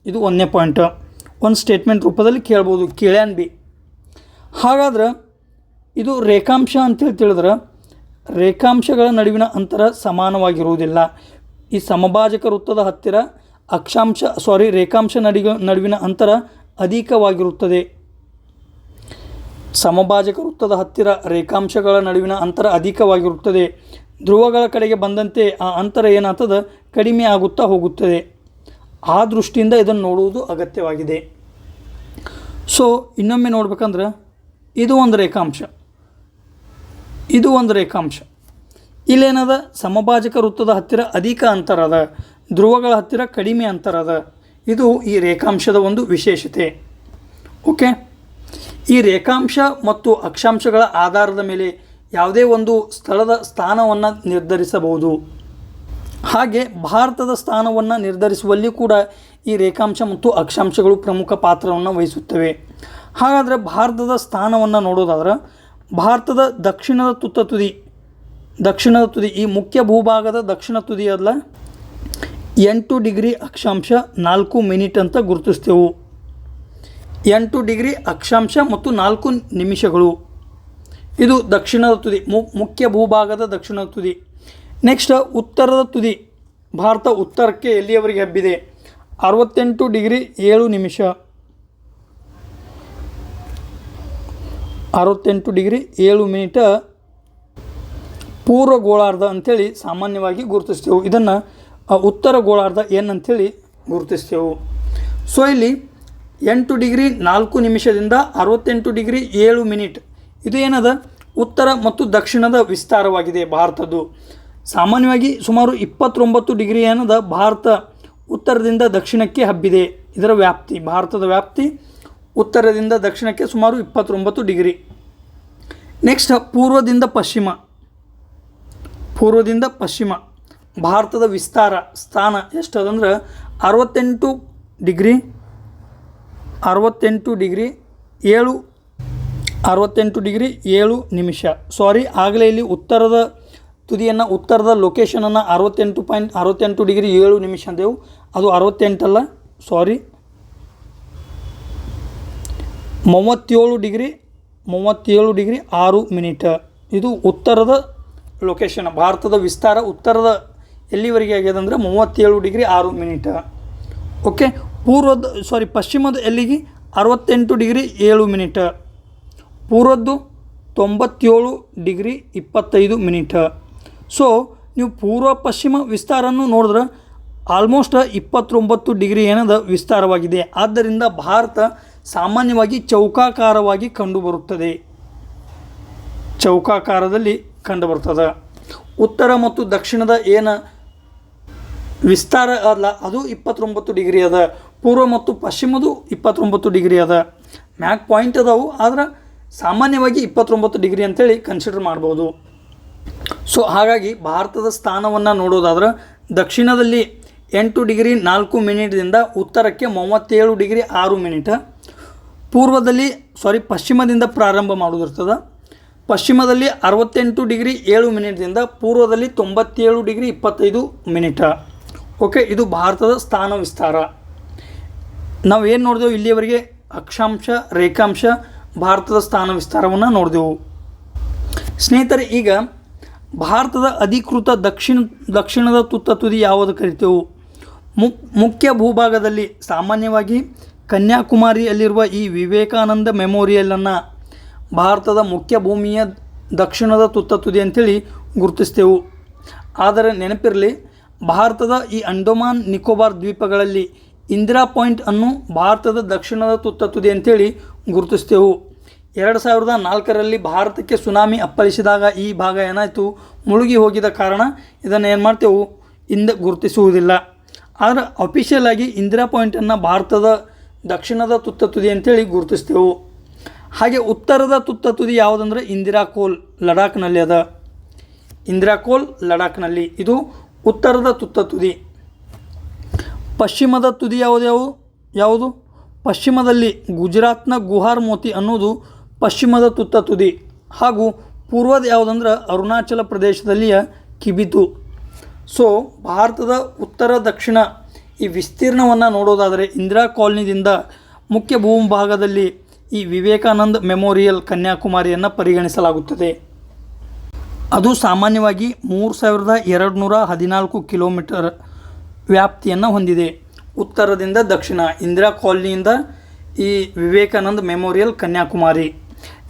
ಇದು ಒಂದನೇ ಪಾಯಿಂಟ್. ಒಂದು ಸ್ಟೇಟ್ಮೆಂಟ್ ರೂಪದಲ್ಲಿ ಕೇಳ್ಬೋದು, ಕೇಳ್ಯಾನ್ ಬಿ. ಹಾಗಾದ್ರೆ ಇದು ರೇಖಾಂಶ ಅಂತೇಳಿ ತಿಳಿದ್ರೆ, ರೇಖಾಂಶಗಳ ನಡುವಿನ ಅಂತರ ಸಮಾನವಾಗಿರುವುದಿಲ್ಲ. ಈ ಸಮಭಾಜಕ ವೃತ್ತದ ಹತ್ತಿರ ರೇಖಾಂಶ ನಡುವಿನ ಅಂತರ ಅಧಿಕವಾಗಿರುತ್ತದೆ. ಸಮಭಾಜಕ ವೃತ್ತದ ಹತ್ತಿರ ರೇಖಾಂಶಗಳ ನಡುವಿನ ಅಂತರ ಅಧಿಕವಾಗಿರುತ್ತದೆ. ಧ್ರುವಗಳ ಕಡೆಗೆ ಬಂದಂತೆ ಆ ಅಂತರ ಏನಾಗ್ತದೆ, ಕಡಿಮೆ ಆಗುತ್ತಾ ಹೋಗುತ್ತದೆ. ಆ ದೃಷ್ಟಿಯಿಂದ ಇದನ್ನು ನೋಡುವುದು ಅಗತ್ಯವಾಗಿದೆ. ಸೊ ಇನ್ನೊಮ್ಮೆ ನೋಡ್ಬೇಕಂದ್ರೆ, ಇದು ಒಂದು ರೇಖಾಂಶ. ಇಲ್ಲೇನದ, ಸಮಭಾಜಕ ವೃತ್ತದ ಹತ್ತಿರ ಅಧಿಕ ಅಂತರ ಅದ, ಧ್ರುವಗಳ ಹತ್ತಿರ ಕಡಿಮೆ ಅಂತರ ಅದ. ಇದು ಈ ರೇಖಾಂಶದ ಒಂದು ವಿಶೇಷತೆ. ಓಕೆ, ಈ ರೇಖಾಂಶ ಮತ್ತು ಅಕ್ಷಾಂಶಗಳ ಆಧಾರದ ಮೇಲೆ ಯಾವುದೇ ಒಂದು ಸ್ಥಳದ ಸ್ಥಾನವನ್ನು ನಿರ್ಧರಿಸಬಹುದು. ಹಾಗೆ ಭಾರತದ ಸ್ಥಾನವನ್ನು ನಿರ್ಧರಿಸುವಲ್ಲಿ ಕೂಡ ಈ ರೇಖಾಂಶ ಮತ್ತು ಅಕ್ಷಾಂಶಗಳು ಪ್ರಮುಖ ಪಾತ್ರವನ್ನು ವಹಿಸುತ್ತವೆ. ಹಾಗಾದರೆ ಭಾರತದ ಸ್ಥಾನವನ್ನು ನೋಡೋದಾದ್ರೆ, ಭಾರತದ ದಕ್ಷಿಣದ ತುದಿ ಈ ಮುಖ್ಯ ಭೂಭಾಗದ ದಕ್ಷಿಣ ತುದಿಯಲ್ಲ 8 ಡಿಗ್ರಿ ಅಕ್ಷಾಂಶ 4 ಮಿನಿಟ್ ಅಂತ ಗುರುತಿಸ್ತೇವೆ. 8 ಡಿಗ್ರಿ ಅಕ್ಷಾಂಶ ಮತ್ತು 4 ನಿಮಿಷಗಳು. ಇದು ದಕ್ಷಿಣದ ತುದಿ, ಮುಖ್ಯ ಭೂಭಾಗದ ದಕ್ಷಿಣದ ತುದಿ. ನೆಕ್ಸ್ಟ್ ಉತ್ತರದ ತುದಿ, ಭಾರತ ಉತ್ತರಕ್ಕೆ ಎಲ್ಲಿಯವರೆಗೆ ಹಬ್ಬಿದೆ, 68 ಡಿಗ್ರಿ 7 ನಿಮಿಷ. 68 ಡಿಗ್ರಿ 7 ಮಿನಿಟ ಪೂರ್ವ ಗೋಳಾರ್ಧ ಅಂಥೇಳಿ ಸಾಮಾನ್ಯವಾಗಿ ಗುರುತಿಸ್ತೇವೆ. ಇದನ್ನು ಉತ್ತರ ಗೋಳಾರ್ಧ ಅಂಥೇಳಿ ಗುರುತಿಸ್ತೇವೆ. ಸೊ ಇಲ್ಲಿ 8 ಡಿಗ್ರಿ 4 ನಿಮಿಷದಿಂದ 68 ಡಿಗ್ರಿ 7 ಮಿನಿಟ್ ಇದು ಏನದ, ಉತ್ತರ ಮತ್ತು ದಕ್ಷಿಣದ ವಿಸ್ತಾರವಾಗಿದೆ ಭಾರತದ್ದು. ಸಾಮಾನ್ಯವಾಗಿ ಸುಮಾರು 29 ಡಿಗ್ರಿ ಏನದ ಭಾರತ ಉತ್ತರದಿಂದ ದಕ್ಷಿಣಕ್ಕೆ ಹಬ್ಬಿದೆ. ಇದರ ವ್ಯಾಪ್ತಿ, ಭಾರತದ ವ್ಯಾಪ್ತಿ ಉತ್ತರದಿಂದ ದಕ್ಷಿಣಕ್ಕೆ ಸುಮಾರು 29 ಡಿಗ್ರಿ. ನೆಕ್ಸ್ಟ್ ಪೂರ್ವದಿಂದ ಪಶ್ಚಿಮ ಭಾರತದ ವಿಸ್ತಾರ ಸ್ಥಾನ ಎಷ್ಟದಂದ್ರೆ 68 ಡಿಗ್ರಿ 7 ನಿಮಿಷ. ಆಗಲೇ ಇಲ್ಲಿ ಉತ್ತರದ ತುದಿಯನ್ನು, ಉತ್ತರದ ಲೊಕೇಶನನ್ನು 68 ಡಿಗ್ರಿ 7 ನಿಮಿಷ ಅಂದೆವು. ಅದು 68 ಅಲ್ಲ, 37 ಡಿಗ್ರಿ 6 ಮಿನಿಟ್. ಇದು ಉತ್ತರದ ಲೊಕೇಶನ್. ಭಾರತದ ವಿಸ್ತಾರ ಉತ್ತರದ ಎಲ್ಲಿವರೆಗೆ ಆಗ್ಯದ ಅಂದರೆ 37 ಡಿಗ್ರಿ 6 ಮಿನಿಟ್. ಓಕೆ, ಪಶ್ಚಿಮದ ಎಲ್ಲಿಗೆ 68 ಡಿಗ್ರಿ 7 ಮಿನಿಟ್. ಪೂರ್ವದ್ದು 97 ಡಿಗ್ರಿ 25 ಮಿನಿಟ್. ಸೊ ನೀವು ಪೂರ್ವ ಪಶ್ಚಿಮ ವಿಸ್ತಾರನ್ನು ನೋಡಿದ್ರೆ ಆಲ್ಮೋಸ್ಟ್ 29 ಡಿಗ್ರಿ ಏನದ ವಿಸ್ತಾರವಾಗಿದೆ. ಆದ್ದರಿಂದ ಭಾರತ ಸಾಮಾನ್ಯವಾಗಿ ಚೌಕಾಕಾರವಾಗಿ ಕಂಡುಬರ್ತದೆ. ಉತ್ತರ ಮತ್ತು ದಕ್ಷಿಣದ ಏನು ವಿಸ್ತಾರ ಅಲ್ಲ ಅದು 29 ಡಿಗ್ರಿ ಅದ. ಪೂರ್ವ ಮತ್ತು ಪಶ್ಚಿಮದು 29 ಡಿಗ್ರಿ ಅದ. ಮ್ಯಾಕ್ ಪಾಯಿಂಟ್ ಅದಾವು, ಆದ್ರೆ ಸಾಮಾನ್ಯವಾಗಿ 29 ಡಿಗ್ರಿ ಅಂತೇಳಿ ಕನ್ಸಿಡರ್ ಮಾಡ್ಬೋದು. ಸೊ ಹಾಗಾಗಿ ಭಾರತದ ಸ್ಥಾನವನ್ನು ನೋಡೋದಾದ್ರೆ, ದಕ್ಷಿಣದಲ್ಲಿ 8 ಡಿಗ್ರಿ 4 ಮಿನಿಟ್ದಿಂದ ಉತ್ತರಕ್ಕೆ 37 ಡಿಗ್ರಿ 6 ಮಿನಿಟ್. ಪಶ್ಚಿಮದಿಂದ ಪ್ರಾರಂಭ ಮಾಡೋದಿರ್ತದೆ. ಪಶ್ಚಿಮದಲ್ಲಿ 68 ಡಿಗ್ರಿ 7 ಮಿನಿಟ್ದಿಂದ ಪೂರ್ವದಲ್ಲಿ 97 ಡಿಗ್ರಿ 25 ಮಿನಿಟ್. ಓಕೆ, ಇದು ಭಾರತದ ಸ್ಥಾನ ವಿಸ್ತಾರ. ನಾವು ಏನು ನೋಡಿದೆವು ಇಲ್ಲಿಯವರೆಗೆ, ಅಕ್ಷಾಂಶ, ರೇಖಾಂಶ, ಭಾರತದ ಸ್ಥಾನ ವಿಸ್ತಾರವನ್ನು ನೋಡಿದೆವು. ಸ್ನೇಹಿತರೆ, ಈಗ ಭಾರತದ ಅಧಿಕೃತ ದಕ್ಷಿಣದ ತುತ್ತ ತುದಿ ಯಾವುದು ಕರಿತೇವೆ? ಮುಖ್ಯ ಭೂಭಾಗದಲ್ಲಿ ಸಾಮಾನ್ಯವಾಗಿ ಕನ್ಯಾಕುಮಾರಿಯಲ್ಲಿರುವ ಈ ವಿವೇಕಾನಂದ ಮೆಮೋರಿಯಲನ್ನು ಭಾರತದ ಮುಖ್ಯ ಭೂಮಿಯ ದಕ್ಷಿಣದ ತುತ್ತ ತುದಿ ಅಂತೇಳಿ ಗುರುತಿಸ್ತೇವೆ. ಆದರೆ ನೆನಪಿರಲಿ, ಭಾರತದ ಈ ಅಂಡಮಾನ್ ನಿಕೋಬಾರ್ ದ್ವೀಪಗಳಲ್ಲಿ ಇಂದಿರಾ ಪಾಯಿಂಟ್ ಅನ್ನು ಭಾರತದ ದಕ್ಷಿಣದ ತುತ್ತ ತುದಿ ಅಂತೇಳಿ ಗುರುತಿಸ್ತೇವೆ. 2004ರಲ್ಲಿ ಭಾರತಕ್ಕೆ ಸುನಾಮಿ ಅಪ್ಪಳಿಸಿದಾಗ ಈ ಭಾಗ ಏನಾಯಿತು, ಮುಳುಗಿ ಹೋಗಿದ ಕಾರಣ ಇದನ್ನು ಏನು ಮಾಡ್ತೇವೆ, ಗುರುತಿಸುವುದಿಲ್ಲ. ಆದರೆ ಅಫಿಷಿಯಲ್ ಆಗಿ ಇಂದಿರಾ ಪಾಯಿಂಟನ್ನು ಭಾರತದ ದಕ್ಷಿಣದ ತುತ್ತ ತುದಿ ಅಂತೇಳಿ ಗುರುತಿಸ್ತೇವೆ. ಹಾಗೆ ಉತ್ತರದ ತುತ್ತ ತುದಿ ಯಾವುದಂದ್ರೆ ಇಂದಿರಾ ಕೋಲ್ ಲಡಾಖ್ನಲ್ಲಿ ಅದ. ಇಂದಿರಾ ಕೋಲ್ ಲಡಾಖ್ನಲ್ಲಿ ಇದು ಉತ್ತರದ ತುತ್ತ ತುದಿ. ಪಶ್ಚಿಮದ ತುದಿ ಯಾವುದು? ಪಶ್ಚಿಮದಲ್ಲಿ ಗುಜರಾತ್ನ ಗುಹಾರ್ ಮೋತಿ ಅನ್ನೋದು ಪಶ್ಚಿಮದ ತುತ್ತ ತುದಿ. ಹಾಗೂ ಪೂರ್ವದ ಯಾವುದಂದ್ರೆ ಅರುಣಾಚಲ ಪ್ರದೇಶದಲ್ಲಿಯ ಕಿಬಿತು. ಸೊ ಭಾರತದ ಉತ್ತರ ದಕ್ಷಿಣ ಈ ವಿಸ್ತೀರ್ಣವನ್ನು ನೋಡೋದಾದರೆ ಇಂದಿರಾ ಕಾಲನಿದಿಂದ ಮುಖ್ಯ ಭೂಭಾಗದಲ್ಲಿ ಈ ವಿವೇಕಾನಂದ ಮೆಮೋರಿಯಲ್ ಕನ್ಯಾಕುಮಾರಿಯನ್ನು ಪರಿಗಣಿಸಲಾಗುತ್ತದೆ. ಅದು ಸಾಮಾನ್ಯವಾಗಿ 3214 ಕಿಲೋಮೀಟರ್ ವ್ಯಾಪ್ತಿಯನ್ನು ಹೊಂದಿದೆ. ಉತ್ತರದಿಂದ ದಕ್ಷಿಣ ಇಂದಿರಾ ಕಾಲನಿಯಿಂದ ಈ ವಿವೇಕಾನಂದ ಮೆಮೋರಿಯಲ್ ಕನ್ಯಾಕುಮಾರಿ.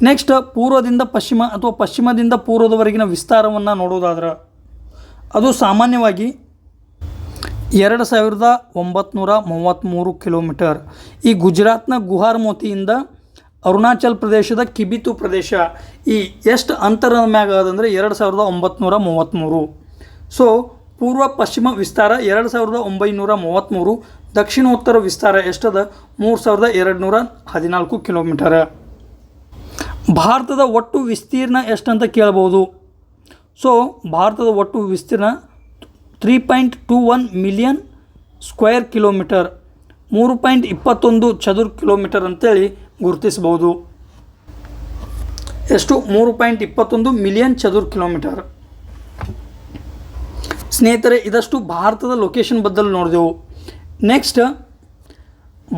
ನೆಕ್ಸ್ಟ್ ಪೂರ್ವದಿಂದ ಪಶ್ಚಿಮ ಅಥವಾ ಪಶ್ಚಿಮದಿಂದ ಪೂರ್ವದವರೆಗಿನ ವಿಸ್ತಾರವನ್ನು ನೋಡೋದಾದ್ರೆ ಅದು ಸಾಮಾನ್ಯವಾಗಿ 2933 ಕಿಲೋಮೀಟರ್. ಈ ಗುಜರಾತ್ನ ಗುಹಾರ್ ಮೋತಿಯಿಂದ ಅರುಣಾಚಲ್ ಪ್ರದೇಶದ ಕಿಬಿತು ಪ್ರದೇಶ ಈ ಎಷ್ಟು ಅಂತರದ ಮ್ಯಾಗ ಅದಂದರೆ 2933. ಸೊ ಪೂರ್ವ ಪಶ್ಚಿಮ ವಿಸ್ತಾರ 2933, ದಕ್ಷಿಣೋತ್ತರ ವಿಸ್ತಾರ ಎಷ್ಟದ 3214 ಕಿಲೋಮೀಟರ್. ಭಾರತದ ಒಟ್ಟು ವಿಸ್ತೀರ್ಣ ಎಷ್ಟಂತ ಕೇಳ್ಬೋದು. ಸೊ ಭಾರತದ ಒಟ್ಟು ವಿಸ್ತೀರ್ಣ 3.21 ಮಿಲಿಯನ್ ಸ್ಕ್ವೇರ್ ಕಿಲೋಮೀಟರ್, 3.21 ಚದುರ ಕಿಲೋಮೀಟರ್ ಅಂತೇಳಿ ಗುರುತಿಸ್ಬೋದು. ಎಷ್ಟು? 3.21 ಮಿಲಿಯನ್ ಚದುರ ಕಿಲೋಮೀಟರ್. ಸ್ನೇಹಿತರೆ, ಇದಷ್ಟು ಭಾರತದ ಲೊಕೇಶನ್ ಬದಲು ನೋಡಿದೆವು. ನೆಕ್ಸ್ಟ್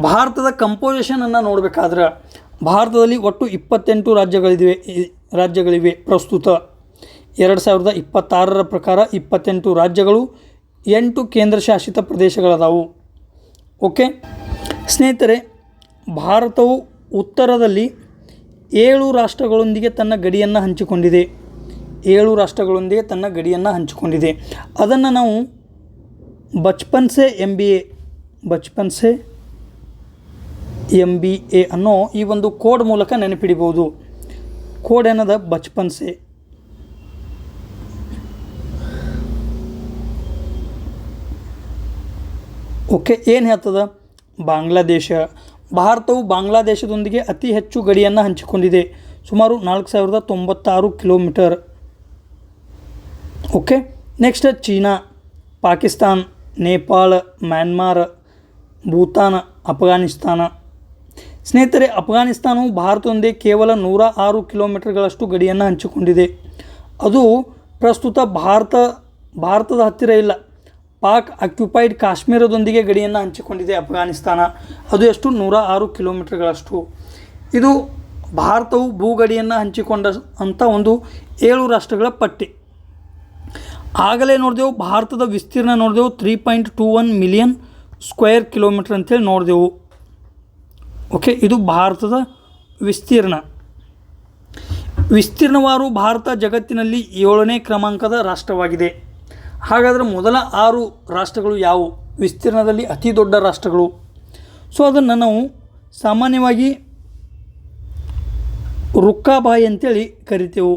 ಭಾರತದ ಕಂಪೋಸಿಷನನ್ನು ನೋಡಬೇಕಾದ್ರೆ ಭಾರತದಲ್ಲಿ ಒಟ್ಟು 28 ರಾಜ್ಯಗಳಿವೆ ಪ್ರಸ್ತುತ. 2026 ಪ್ರಕಾರ 28 ರಾಜ್ಯಗಳು, 8 ಕೇಂದ್ರಶಾಸಿತ ಪ್ರದೇಶಗಳದಾವು. ಓಕೆ ಸ್ನೇಹಿತರೆ, ಭಾರತವು ಉತ್ತರದಲ್ಲಿ 7 ರಾಷ್ಟ್ರಗಳೊಂದಿಗೆ ತನ್ನ ಗಡಿಯನ್ನು ಹಂಚಿಕೊಂಡಿದೆ. 7 ರಾಷ್ಟ್ರಗಳೊಂದಿಗೆ ತನ್ನ ಗಡಿಯನ್ನು ಹಂಚಿಕೊಂಡಿದೆ. ಅದನ್ನು ನಾವು ಬಚ್ಪನ್ ಸೆ MBA ಅನ್ನೋ ಈ ಒಂದು ಕೋಡ್ ಮೂಲಕ ನೆನಪಿಡಿಬೋದು. ಕೋಡ್ ಏನದ? ಬಚ್ಪನ್ ಸೆ. ಓಕೆ, ಏನು ಹೇಳ್ತದ? ಬಾಂಗ್ಲಾದೇಶ. ಭಾರತವು ಬಾಂಗ್ಲಾದೇಶದೊಂದಿಗೆ ಅತಿ ಹೆಚ್ಚು ಗಡಿಯನ್ನು ಹಂಚಿಕೊಂಡಿದೆ, ಸುಮಾರು 4096 kilometre. Okay, next China, Pakistan, Nepal, Myanmar, Bhutan, Afghanistan. ಸ್ನೇಹಿತರೆ, ಅಫ್ಘಾನಿಸ್ತಾನವು ಭಾರತದೊಂದಿಗೆ ಕೇವಲ 106 ಕಿಲೋಮೀಟರ್ಗಳಷ್ಟು ಗಡಿಯನ್ನು ಹಂಚಿಕೊಂಡಿದೆ. ಅದು ಪ್ರಸ್ತುತ ಭಾರತದ ಹತ್ತಿರ ಇಲ್ಲ. ಪಾಕ್ ಆಕ್ಯುಪೈಡ್ ಕಾಶ್ಮೀರದೊಂದಿಗೆ ಗಡಿಯನ್ನು ಹಂಚಿಕೊಂಡಿದೆ ಅಫ್ಘಾನಿಸ್ತಾನ. ಅದು ಎಷ್ಟು? 106 ಕಿಲೋಮೀಟರ್ಗಳಷ್ಟು. ಇದು ಭಾರತವು ಭೂಗಡಿಯನ್ನು ಹಂಚಿಕೊಂಡ ಅಂಥ ಒಂದು 7 ರಾಷ್ಟ್ರಗಳ ಪಟ್ಟಿ. ಆಗಲೇ ನೋಡಿದೆವು ಭಾರತದ ವಿಸ್ತೀರ್ಣ ನೋಡಿದೆವು 3.21 ಮಿಲಿಯನ್ ಸ್ಕ್ವೇರ್ ಕಿಲೋಮೀಟರ್ ಅಂತೇಳಿ ನೋಡಿದೆವು. ಓಕೆ, ಇದು ಭಾರತದ ವಿಸ್ತೀರ್ಣವಾರು ಭಾರತ ಜಗತ್ತಿನಲ್ಲಿ 7ನೇ ಕ್ರಮಾಂಕದ ರಾಷ್ಟ್ರವಾಗಿದೆ. ಹಾಗಾದರೆ ಮೊದಲ 6 ರಾಷ್ಟ್ರಗಳು ಯಾವುವು ವಿಸ್ತೀರ್ಣದಲ್ಲಿ ಅತಿ ದೊಡ್ಡ ರಾಷ್ಟ್ರಗಳು? ಸೊ ಅದನ್ನು ನಾವು ಸಾಮಾನ್ಯವಾಗಿ ರುಕ್ಕಾಬಾಯಿ ಅಂತೇಳಿ ಕರಿತೇವೆ.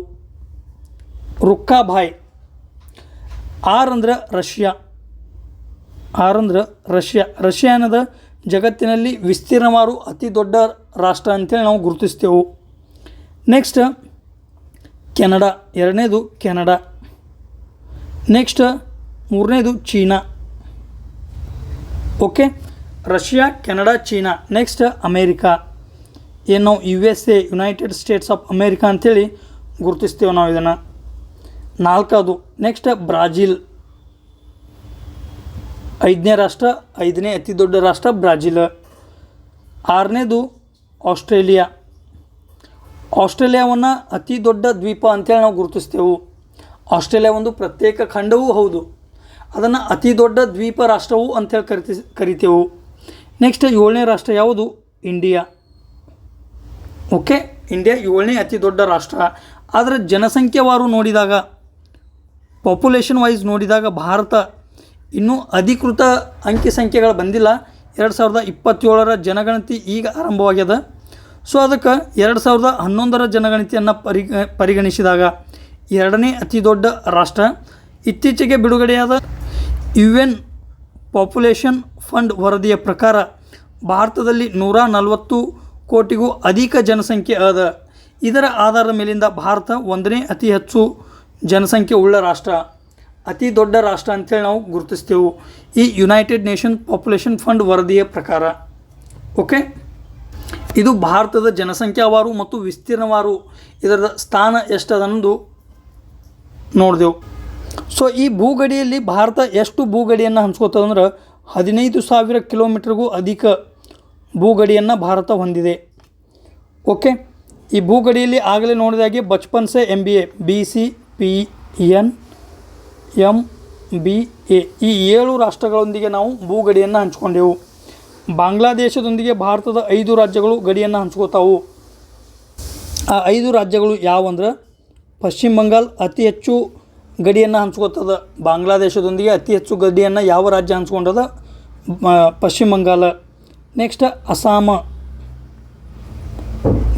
ರುಕ್ಕಾಬಾಯಿ. ಆರ್ ಅಂದ್ರೆ ರಷ್ಯಾ ಅನ್ನೋದು ಜಗತ್ತಿನಲ್ಲಿ ವಿಸ್ತೀರ್ಣವಾರು ಅತಿ ದೊಡ್ಡ ರಾಷ್ಟ್ರ ಅಂತೇಳಿ ನಾವು ಗುರುತಿಸ್ತೇವೆ. ನೆಕ್ಸ್ಟ್ ಕೆನಡಾ, 2ನೇದು ಕೆನಡಾ. ನೆಕ್ಸ್ಟ್ 3ನೇದು China. Okay, Russia, Canada, China. Next America, ಏನು ನಾವು USA United States of America ಅಂಥೇಳಿ ಗುರುತಿಸ್ತೇವೆ ನಾವು ಇದನ್ನು. 4ನೇದು ನೆಕ್ಸ್ಟ್ ಬ್ರಾಜಿಲ್, 5ನೇ ರಾಷ್ಟ್ರ, 5ನೇ ಅತಿ ದೊಡ್ಡ ರಾಷ್ಟ್ರ ಬ್ರಾಜಿಲ್. 6ನೇದು ಆಸ್ಟ್ರೇಲಿಯಾವನ್ನು ಅತಿ ದೊಡ್ಡ ದ್ವೀಪ ಅಂತೇಳಿ ನಾವು ಗುರುತಿಸ್ತೇವೆ. ಆಸ್ಟ್ರೇಲಿಯಾ ಒಂದು ಪ್ರತ್ಯೇಕ ಖಂಡವೂ ಹೌದು. ಅದನ್ನು ಅತಿ ದೊಡ್ಡ ದ್ವೀಪ ರಾಷ್ಟ್ರವು ಅಂಥೇಳಿ ಕರಿತೇವೆ. ನೆಕ್ಸ್ಟ್ 7ನೇ ರಾಷ್ಟ್ರ ಯಾವುದು? ಇಂಡಿಯಾ. ಓಕೆ, ಇಂಡಿಯಾ 7ನೇ ಅತಿ ದೊಡ್ಡ ರಾಷ್ಟ್ರ. ಆದರೆ ಜನಸಂಖ್ಯೆವಾರು ನೋಡಿದಾಗ, ಪಾಪ್ಯುಲೇಷನ್ ವೈಸ್ ನೋಡಿದಾಗ ಭಾರತ ಇನ್ನೂ ಅಧಿಕೃತ ಅಂಕಿ ಸಂಖ್ಯೆಗಳು ಬಂದಿಲ್ಲ. 2027ರ ಜನಗಣತಿ ಈಗ ಆರಂಭವಾಗ್ಯದ. ಸೊ ಅದಕ್ಕೆ 2011ರ ಜನಗಣತಿಯನ್ನು ಪರಿಗಣಿಸಿದಾಗ 2ನೇ ಅತಿ ದೊಡ್ಡ ರಾಷ್ಟ್ರ. ಇತ್ತೀಚೆಗೆ ಬಿಡುಗಡೆಯಾದ UN ಪಾಪ್ಯುಲೇಷನ್ ಫಂಡ್ ವರದಿಯ ಪ್ರಕಾರ ಭಾರತದಲ್ಲಿ 140 ಕೋಟಿಗೂ ಅಧಿಕ ಜನಸಂಖ್ಯೆ ಅದ. ಇದರ ಆಧಾರದ ಮೇಲಿಂದ ಭಾರತ 1ನೇ ಅತಿ ಹೆಚ್ಚು ಜನಸಂಖ್ಯೆ ಉಳ್ಳ ರಾಷ್ಟ್ರ, ಅತಿ ದೊಡ್ಡ ರಾಷ್ಟ್ರ ಅಂತೇಳಿ ನಾವು ಗುರುತಿಸ್ತೇವೆ ಈ ಯುನೈಟೆಡ್ ನೇಷನ್ ಪಾಪ್ಯುಲೇಷನ್ ಫಂಡ್ ವರದಿಯ ಪ್ರಕಾರ. ಓಕೆ, ಇದು ಭಾರತದ ಜನಸಂಖ್ಯಾವಾರು ಮತ್ತು ವಿಸ್ತೀರ್ಣವಾರು ಇದರ ಸ್ಥಾನ ಎಷ್ಟದನ್ನೋದು ನೋಡಿದೆವು. ಸೊ ಈ ಭೂಗಡಿಯಲ್ಲಿ ಭಾರತ ಎಷ್ಟು ಭೂಗಡಿಯನ್ನು ಹಂಚ್ಕೋತದಂದ್ರೆ 15,000 ಕಿಲೋಮೀಟ್ರಿಗೂ ಅಧಿಕ ಭೂಗಡಿಯನ್ನು ಭಾರತ ಹೊಂದಿದೆ. ಓಕೆ, ಈ ಭೂಗಡಿಯಲ್ಲಿ ಆಗಲೇ ನೋಡಿದಾಗೆ ಬಚ್ಪನ್ ಸೆ MBA, BC, PN, MBA ಈ 7 ರಾಷ್ಟ್ರಗಳೊಂದಿಗೆ ನಾವು ಭೂಗಡಿಯನ್ನು ಹಂಚ್ಕೊಂಡೆವು. ಬಾಂಗ್ಲಾದೇಶದೊಂದಿಗೆ ಭಾರತದ 5 ರಾಜ್ಯಗಳು ಗಡಿಯನ್ನು ಹಂಚ್ಕೋತಾವು. ಆ 5 ರಾಜ್ಯಗಳು ಯಾವಂದ್ರೆ ಪಶ್ಚಿಮ ಬಂಗಾಲ್ ಅತಿ ಹೆಚ್ಚು ಗಡಿಯನ್ನು ಹಂಚ್ಕೋತದ. ಬಾಂಗ್ಲಾದೇಶದೊಂದಿಗೆ ಅತಿ ಹೆಚ್ಚು ಗಡಿಯನ್ನು ಯಾವ ರಾಜ್ಯ ಹಂಚ್ಕೊಂಡದ? ಪಶ್ಚಿಮ Bengal. Next Assam,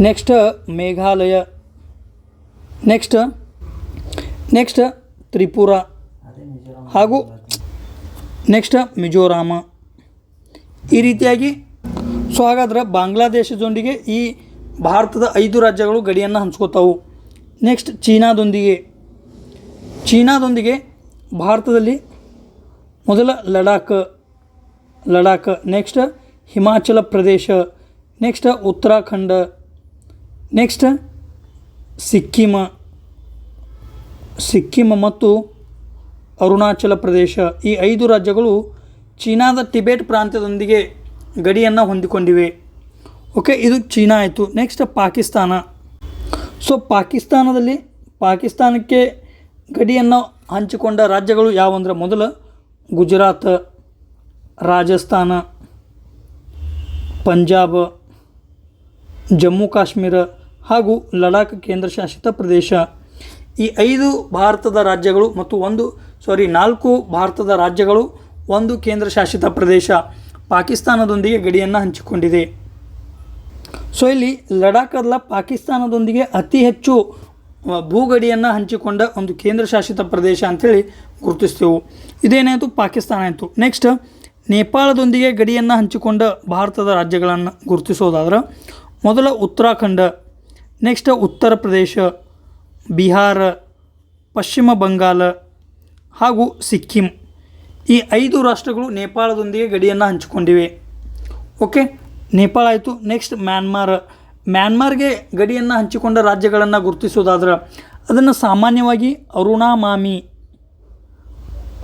next Meghalaya, next Tripura ಹಾಗೂ ನೆಕ್ಸ್ಟ್ ಮಿಜೋರಾಮ. ಈ ರೀತಿಯಾಗಿ ಸೊ ಹಾಗಾದ್ರೆ ಬಾಂಗ್ಲಾದೇಶದೊಂದಿಗೆ ಈ ಭಾರತದ 5 ರಾಜ್ಯಗಳು ಗಡಿಯನ್ನು ಹಂಚ್ಕೋತಾವು. ನೆಕ್ಸ್ಟ್ ಚೀನಾದೊಂದಿಗೆ ಭಾರತದಲ್ಲಿ ಮೊದಲ Ladakh, next Himachal Pradesh, next Uttarakhand, next ಸಿಕ್ಕಿಮ ಮತ್ತು ಅರುಣಾಚಲ ಪ್ರದೇಶ. ಈ 5 ರಾಜ್ಯಗಳು ಚೀನಾದ ಟಿಬೆಟ್ ಪ್ರಾಂತ್ಯದೊಂದಿಗೆ ಗಡಿಯನ್ನು ಹೊಂದಿಕೊಂಡಿವೆ. ಓಕೆ, ಇದು ಚೀನಾ ಆಯಿತು. ನೆಕ್ಸ್ಟ್ ಪಾಕಿಸ್ತಾನ. ಸೊ ಪಾಕಿಸ್ತಾನಕ್ಕೆ ಗಡಿಯನ್ನು ಹಂಚಿಕೊಂಡ ರಾಜ್ಯಗಳು ಯಾವಂದ್ರೆ ಮೊದಲು ಗುಜರಾತ್, ರಾಜಸ್ಥಾನ, ಪಂಜಾಬ್, ಜಮ್ಮು ಕಾಶ್ಮೀರ ಹಾಗೂ ಲಡಾಖ್ ಕೇಂದ್ರಶಾಸಿತ ಪ್ರದೇಶ. ಈ 5 ಭಾರತದ ರಾಜ್ಯಗಳು ಮತ್ತು 4 ಭಾರತದ ರಾಜ್ಯಗಳು 1 ಕೇಂದ್ರಶಾಸಿತ ಪ್ರದೇಶ ಪಾಕಿಸ್ತಾನದೊಂದಿಗೆ ಗಡಿಯನ್ನು ಹಂಚಿಕೊಂಡಿದೆ. ಸೊ ಇಲ್ಲಿ ಲಡಾಖ್ ಅಲ್ಲ, ಪಾಕಿಸ್ತಾನದೊಂದಿಗೆ ಅತಿ ಹೆಚ್ಚು ಭೂಗಡಿಯನ್ನು ಹಂಚಿಕೊಂಡ ಒಂದು ಕೇಂದ್ರಶಾಸಿತ ಪ್ರದೇಶ ಅಂಥೇಳಿ ಗುರುತಿಸ್ತೇವೆ. ಇದೇನಾಯಿತು? ಪಾಕಿಸ್ತಾನ ಆಯಿತು. ನೆಕ್ಸ್ಟ್ ನೇಪಾಳದೊಂದಿಗೆ ಗಡಿಯನ್ನು ಹಂಚಿಕೊಂಡ ಭಾರತದ ರಾಜ್ಯಗಳನ್ನು ಗುರುತಿಸೋದಾದ್ರೆ ಮೊದಲ ಉತ್ತರಾಖಂಡ, ನೆಕ್ಸ್ಟ್ ಉತ್ತರ ಪ್ರದೇಶ, ಬಿಹಾರ, ಪಶ್ಚಿಮ ಬಂಗಾಳ ಹಾಗೂ ಸಿಕ್ಕಿಂ. ಈ 5 ರಾಷ್ಟ್ರಗಳು ನೇಪಾಳದೊಂದಿಗೆ ಗಡಿಯನ್ನು ಹಂಚಿಕೊಂಡಿವೆ. ಓಕೆ, ನೇಪಾಳ ಆಯಿತು. ನೆಕ್ಸ್ಟ್ ಮ್ಯಾನ್ಮಾರ್ಗೆ ಗಡಿಯನ್ನು ಹಂಚಿಕೊಂಡ ರಾಜ್ಯಗಳನ್ನು ಗುರುತಿಸೋದಾದ್ರೆ ಅದನ್ನು ಸಾಮಾನ್ಯವಾಗಿ